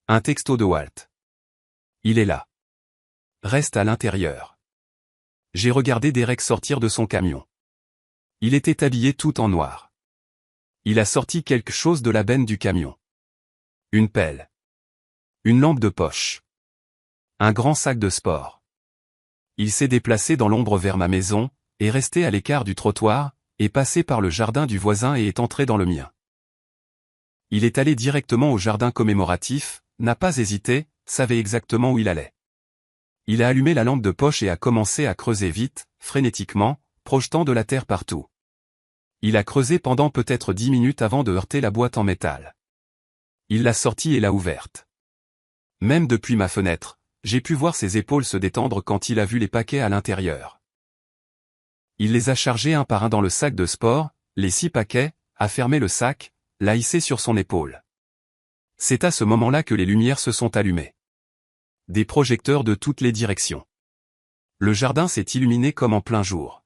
Un texto de Walt. Il est là. Reste à l'intérieur. J'ai regardé Derek sortir de son camion. Il était habillé tout en noir. Il a sorti quelque chose de la benne du camion. Une pelle. Une lampe de poche. Un grand sac de sport. Il s'est déplacé dans l'ombre vers ma maison, est resté à l'écart du trottoir, est passé par le jardin du voisin et est entré dans le mien. Il est allé directement au jardin commémoratif, n'a pas hésité, savait exactement où il allait. Il a allumé la lampe de poche et a commencé à creuser vite, frénétiquement, projetant de la terre partout. Il a creusé pendant peut-être 10 minutes avant de heurter la boîte en métal. Il l'a sortie et l'a ouverte. Même depuis ma fenêtre, j'ai pu voir ses épaules se détendre quand il a vu les paquets à l'intérieur. Il les a chargés un par un dans le sac de sport, les 6 paquets, a fermé le sac, l'a hissé sur son épaule. C'est à ce moment-là que les lumières se sont allumées. Des projecteurs de toutes les directions. Le jardin s'est illuminé comme en plein jour.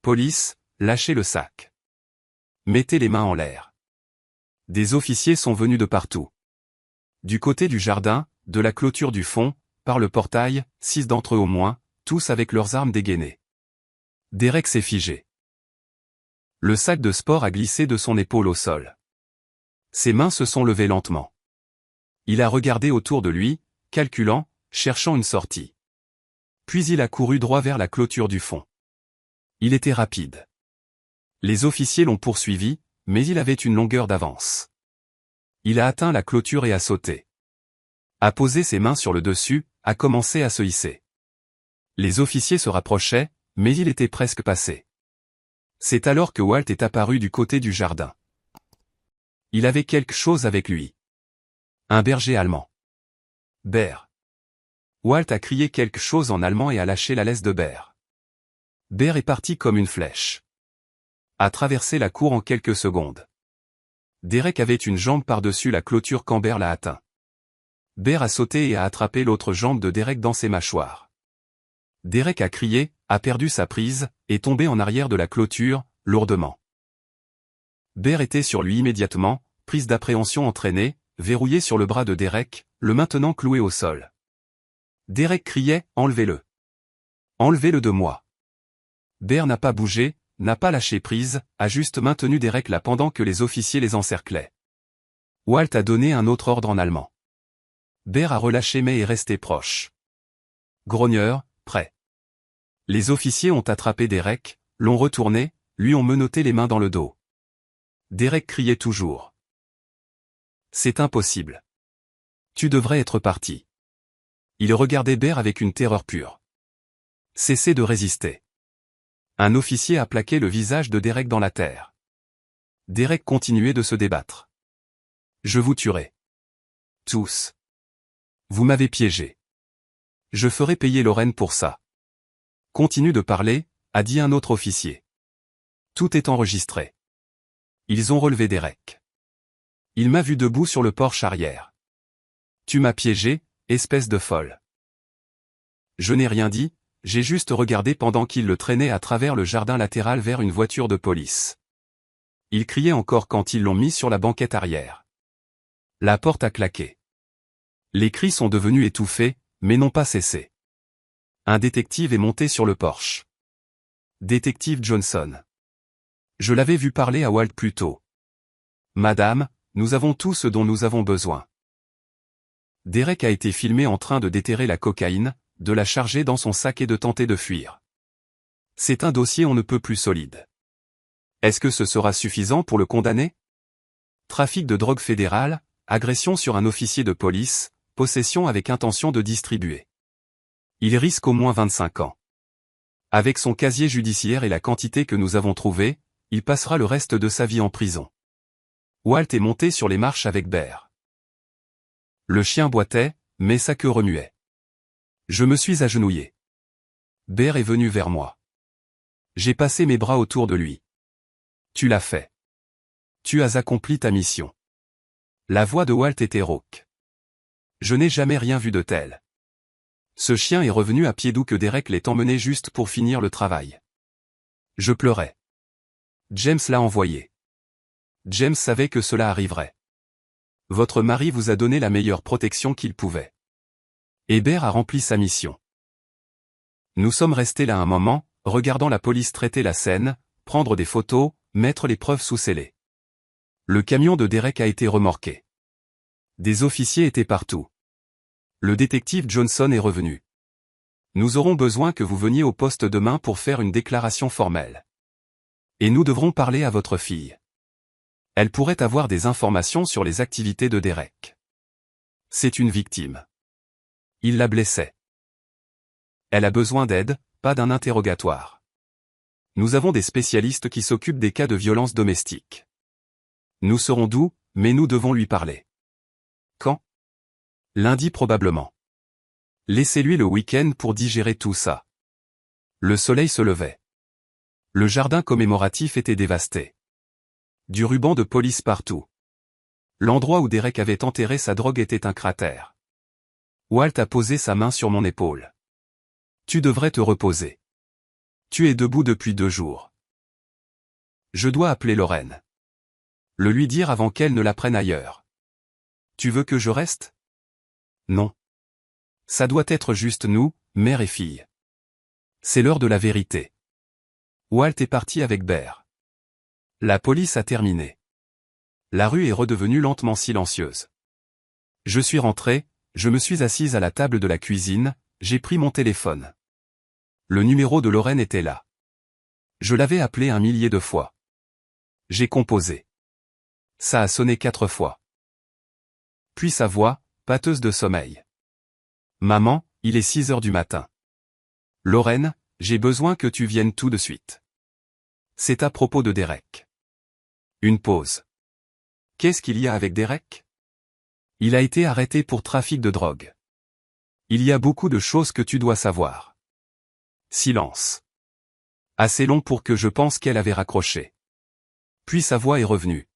Police, lâchez le sac. Mettez les mains en l'air. Des officiers sont venus de partout. Du côté du jardin, de la clôture du fond, par le portail, 6 d'entre eux au moins, tous avec leurs armes dégainées. Derek s'est figé. Le sac de sport a glissé de son épaule au sol. Ses mains se sont levées lentement. Il a regardé autour de lui, calculant, cherchant une sortie. Puis il a couru droit vers la clôture du fond. Il était rapide. Les officiers l'ont poursuivi, mais il avait une longueur d'avance. Il a atteint la clôture et a sauté. A posé ses mains sur le dessus, a commencé à se hisser. Les officiers se rapprochaient, mais il était presque passé. C'est alors que Walt est apparu du côté du jardin. Il avait quelque chose avec lui. Un berger allemand. Bear. Walt a crié quelque chose en allemand et a lâché la laisse de Bear. Bear est parti comme une flèche. A traversé la cour en quelques secondes. Derek avait une jambe par-dessus la clôture quand Bear l'a atteint. Bear a sauté et a attrapé l'autre jambe de Derek dans ses mâchoires. Derek a crié, a perdu sa prise, est tombé en arrière de la clôture, lourdement. Bear était sur lui immédiatement, prise d'appréhension entraînée, verrouillé sur le bras de Derek, le maintenant cloué au sol. Derek criait, enlevez-le. Enlevez-le de moi. Bear n'a pas bougé, n'a pas lâché prise, a juste maintenu Derek là pendant que les officiers les encerclaient. Walt a donné un autre ordre en allemand. Bear a relâché mais est resté proche. Grogneur, prêt. Les officiers ont attrapé Derek, l'ont retourné, lui ont menotté les mains dans le dos. Derek criait toujours. C'est impossible. Tu devrais être parti. Il regardait Bear avec une terreur pure. Cessez de résister. Un officier a plaqué le visage de Derek dans la terre. Derek continuait de se débattre. Je vous tuerai. Tous. Vous m'avez piégé. Je ferai payer Lorraine pour ça. Continue de parler, a dit un autre officier. Tout est enregistré. Ils ont relevé Derek. Il m'a vu debout sur le porche arrière. Tu m'as piégé, espèce de folle. Je n'ai rien dit, j'ai juste regardé pendant qu'il le traînait à travers le jardin latéral vers une voiture de police. Il criait encore quand ils l'ont mis sur la banquette arrière. La porte a claqué. Les cris sont devenus étouffés, mais n'ont pas cessé. Un détective est monté sur le porche. Détective Johnson. Je l'avais vu parler à Walt plus tôt. Madame, nous avons tout ce dont nous avons besoin. Derek a été filmé en train de déterrer la cocaïne, de la charger dans son sac et de tenter de fuir. C'est un dossier on ne peut plus solide. Est-ce que ce sera suffisant pour le condamner? Trafic de drogue fédérale, agression sur un officier de police, possession avec intention de distribuer. Il risque au moins 25 ans. Avec son casier judiciaire et la quantité que nous avons trouvée, il passera le reste de sa vie en prison. Walt est monté sur les marches avec Bear. Le chien boitait, mais sa queue remuait. Je me suis agenouillé. Bear est venu vers moi. J'ai passé mes bras autour de lui. Tu l'as fait. Tu as accompli ta mission. La voix de Walt était rauque. Je n'ai jamais rien vu de tel. Ce chien est revenu à pied d'où que Derek l'ait emmené juste pour finir le travail. Je pleurais. James l'a envoyé. James savait que cela arriverait. Votre mari vous a donné la meilleure protection qu'il pouvait. Et Bear a rempli sa mission. Nous sommes restés là un moment, regardant la police traiter la scène, prendre des photos, mettre les preuves sous scellé. Le camion de Derek a été remorqué. Des officiers étaient partout. Le détective Johnson est revenu. Nous aurons besoin que vous veniez au poste demain pour faire une déclaration formelle. Et nous devrons parler à votre fille. Elle pourrait avoir des informations sur les activités de Derek. C'est une victime. Il la blessait. Elle a besoin d'aide, pas d'un interrogatoire. Nous avons des spécialistes qui s'occupent des cas de violence domestique. Nous serons doux, mais nous devons lui parler. Quand? Lundi probablement. Laissez-lui le week-end pour digérer tout ça. Le soleil se levait. Le jardin commémoratif était dévasté. Du ruban de police partout. L'endroit où Derek avait enterré sa drogue était un cratère. Walt a posé sa main sur mon épaule. Tu devrais te reposer. Tu es debout depuis 2 jours. Je dois appeler Lorraine. Le lui dire avant qu'elle ne la prenne ailleurs. Tu veux que je reste? Non. Ça doit être juste nous, mère et fille. C'est l'heure de la vérité. Walt est parti avec Bear. La police a terminé. La rue est redevenue lentement silencieuse. Je suis rentré, je me suis assise à la table de la cuisine, j'ai pris mon téléphone. Le numéro de Lorraine était là. Je l'avais appelé 1 millier de fois. J'ai composé. Ça a sonné 4 fois. Puis sa voix, pâteuse de sommeil. Maman, il est 6 heures du matin. Lorraine, j'ai besoin que tu viennes tout de suite. C'est à propos de Derek. Une pause. Qu'est-ce qu'il y a avec Derek? Il a été arrêté pour trafic de drogue. Il y a beaucoup de choses que tu dois savoir. Silence. Assez long pour que je pense qu'elle avait raccroché. Puis sa voix est revenue.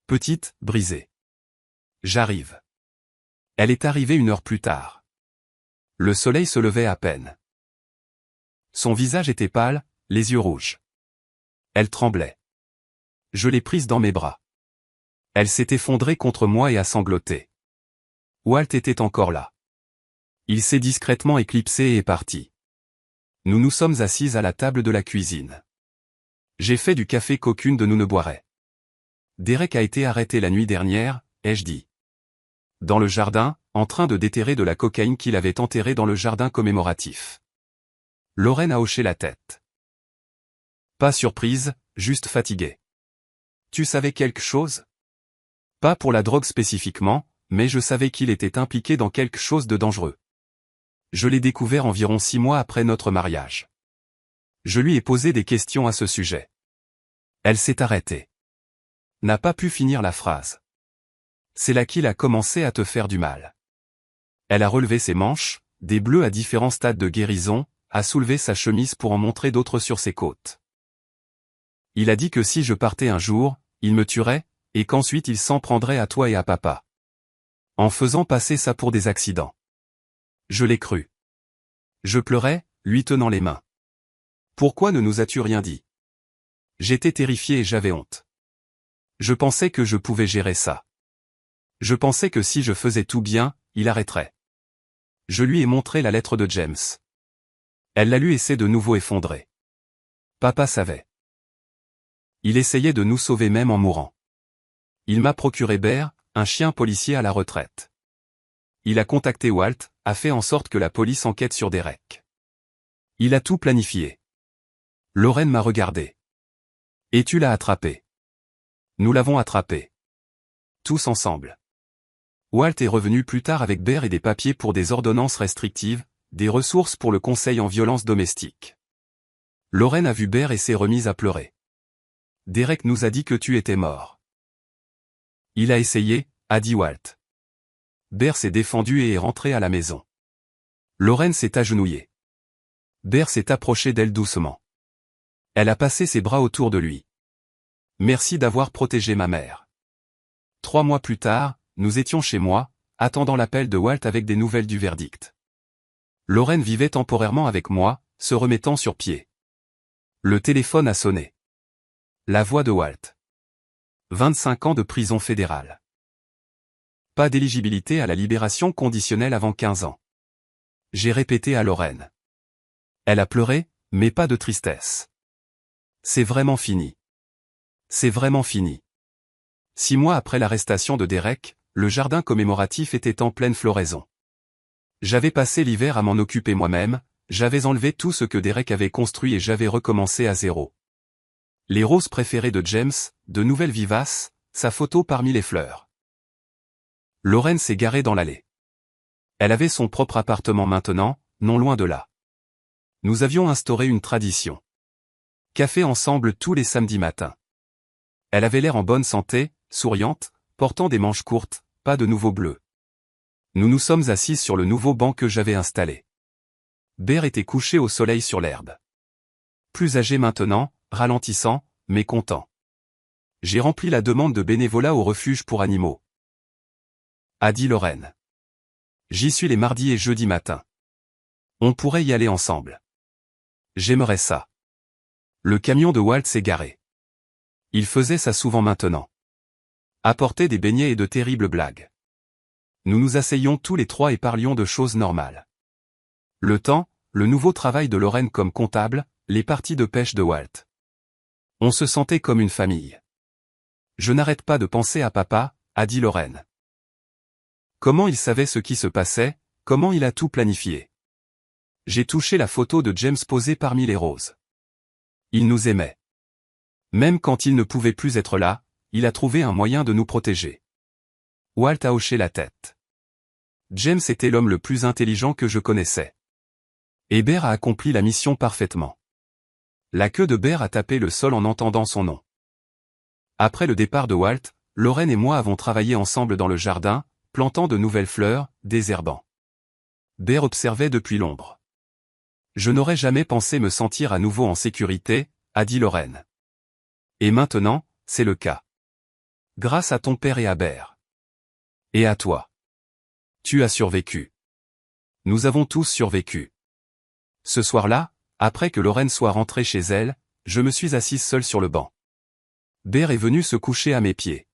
Petite, brisée. J'arrive. Elle est arrivée 1 heure plus tard. Le soleil se levait à peine. Son visage était pâle, les yeux rouges. Elle tremblait. Je l'ai prise dans mes bras. Elle s'est effondrée contre moi et a sangloté. Walt était encore là. Il s'est discrètement éclipsé et est parti. Nous nous sommes assises à la table de la cuisine. J'ai fait du café qu'aucune de nous ne boirait. Derek a été arrêté la nuit dernière, ai-je dit. Dans le jardin, en train de déterrer de la cocaïne qu'il avait enterrée dans le jardin commémoratif. Lorraine a hoché la tête. Pas surprise, juste fatiguée. Tu savais quelque chose? Pas pour la drogue spécifiquement, mais je savais qu'il était impliqué dans quelque chose de dangereux. Je l'ai découvert environ 6 mois après notre mariage. Je lui ai posé des questions à ce sujet. Elle s'est arrêtée. N'a pas pu finir la phrase. C'est là qu'il a commencé à te faire du mal. Elle a relevé ses manches, des bleus à différents stades de guérison, a soulevé sa chemise pour en montrer d'autres sur ses côtes. Il a dit que si je partais un jour, il me tuerait, et qu'ensuite il s'en prendrait à toi et à papa. En faisant passer ça pour des accidents. Je l'ai cru. Je pleurais, lui tenant les mains. Pourquoi ne nous as-tu rien dit? J'étais terrifié et j'avais honte. Je pensais que je pouvais gérer ça. Je pensais que si je faisais tout bien, il arrêterait. Je lui ai montré la lettre de James. Elle l'a lue et s'est de nouveau effondrée. Papa savait. Il essayait de nous sauver même en mourant. Il m'a procuré Bear, un chien policier à la retraite. Il a contacté Walt, a fait en sorte que la police enquête sur Derek. Il a tout planifié. Lorraine m'a regardé. Et tu l'as attrapé. Nous l'avons attrapé. Tous ensemble. Walt est revenu plus tard avec Bear et des papiers pour des ordonnances restrictives, des ressources pour le conseil en violence domestique. Lorraine a vu Bear et s'est remise à pleurer. Derek nous a dit que tu étais mort. Il a essayé, a dit Walt. Bear s'est défendu et est rentré à la maison. Lorraine s'est agenouillée. Bear s'est approché d'elle doucement. Elle a passé ses bras autour de lui. Merci d'avoir protégé ma mère. 3 mois plus tard, nous étions chez moi, attendant l'appel de Walt avec des nouvelles du verdict. Lorraine vivait temporairement avec moi, se remettant sur pied. Le téléphone a sonné. La voix de Walt. 25 ans de prison fédérale. Pas d'éligibilité à la libération conditionnelle avant 15 ans. J'ai répété à Lorraine. Elle a pleuré, mais pas de tristesse. C'est vraiment fini. C'est vraiment fini. 6 mois après l'arrestation de Derek, le jardin commémoratif était en pleine floraison. J'avais passé l'hiver à m'en occuper moi-même, j'avais enlevé tout ce que Derek avait construit et j'avais recommencé à zéro. Les roses préférées de James, de nouvelles vivaces, sa photo parmi les fleurs. Lorraine s'est garée dans l'allée. Elle avait son propre appartement maintenant, non loin de là. Nous avions instauré une tradition. Café ensemble tous les samedis matins. Elle avait l'air en bonne santé, souriante, portant des manches courtes, pas de nouveau bleu. Nous nous sommes assises sur le nouveau banc que j'avais installé. Bear était couché au soleil sur l'herbe. Plus âgé maintenant, ralentissant, mais content. J'ai rempli la demande de bénévolat au refuge pour animaux. A dit Lorraine. J'y suis les mardis et jeudis matins. On pourrait y aller ensemble. J'aimerais ça. Le camion de Walt s'est garé. Il faisait ça souvent maintenant. Apportait des beignets et de terribles blagues. Nous nous asseyions tous les trois et parlions de choses normales. Le temps, le nouveau travail de Lorraine comme comptable, les parties de pêche de Walt. On se sentait comme une famille. Je n'arrête pas de penser à papa, a dit Lorraine. Comment il savait ce qui se passait, comment il a tout planifié. J'ai touché la photo de James posée parmi les roses. Il nous aimait. Même quand il ne pouvait plus être là, il a trouvé un moyen de nous protéger. Walt a hoché la tête. James était l'homme le plus intelligent que je connaissais. Et Bear a accompli la mission parfaitement. La queue de Bear a tapé le sol en entendant son nom. Après le départ de Walt, Lorraine et moi avons travaillé ensemble dans le jardin, plantant de nouvelles fleurs, désherbant. Bear observait depuis l'ombre. Je n'aurais jamais pensé me sentir à nouveau en sécurité, a dit Lorraine. Et maintenant, c'est le cas. Grâce à ton père et à Bear. Et à toi. Tu as survécu. Nous avons tous survécu. Ce soir-là, après que Lorraine soit rentrée chez elle, je me suis assise seule sur le banc. Bear est venu se coucher à mes pieds.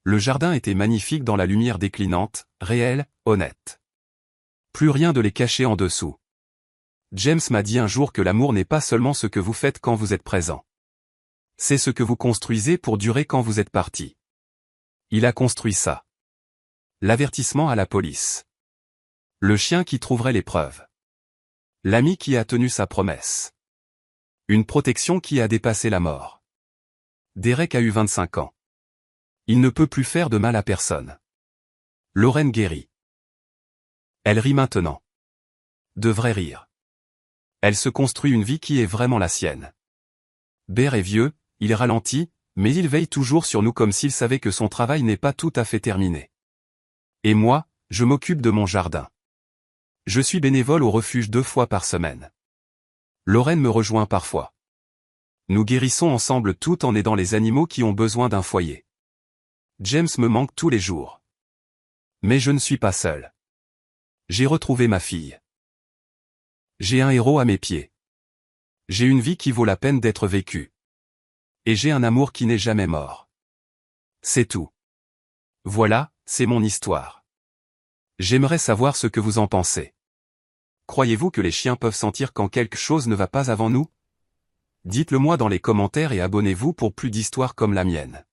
Le jardin était magnifique dans la lumière déclinante, réelle, honnête. Plus rien de les cacher en dessous. James m'a dit un jour que l'amour n'est pas seulement ce que vous faites quand vous êtes présent. C'est ce que vous construisez pour durer quand vous êtes parti. Il a construit ça. L'avertissement à la police. Le chien qui trouverait les preuves. L'ami qui a tenu sa promesse. Une protection qui a dépassé la mort. Derek a eu 25 ans. Il ne peut plus faire de mal à personne. Lorraine guérit. Elle rit maintenant. Devrait rire. Elle se construit une vie qui est vraiment la sienne. Bear est vieux, il ralentit, mais il veille toujours sur nous comme s'il savait que son travail n'est pas tout à fait terminé. Et moi, je m'occupe de mon jardin. Je suis bénévole au refuge 2 fois par semaine. Lorraine me rejoint parfois. Nous guérissons ensemble tout en aidant les animaux qui ont besoin d'un foyer. James me manque tous les jours. Mais je ne suis pas seul. J'ai retrouvé ma fille. J'ai un héros à mes pieds. J'ai une vie qui vaut la peine d'être vécue. Et j'ai un amour qui n'est jamais mort. C'est tout. Voilà, c'est mon histoire. J'aimerais savoir ce que vous en pensez. Croyez-vous que les chiens peuvent sentir quand quelque chose ne va pas avant nous? Dites-le moi dans les commentaires et abonnez-vous pour plus d'histoires comme la mienne.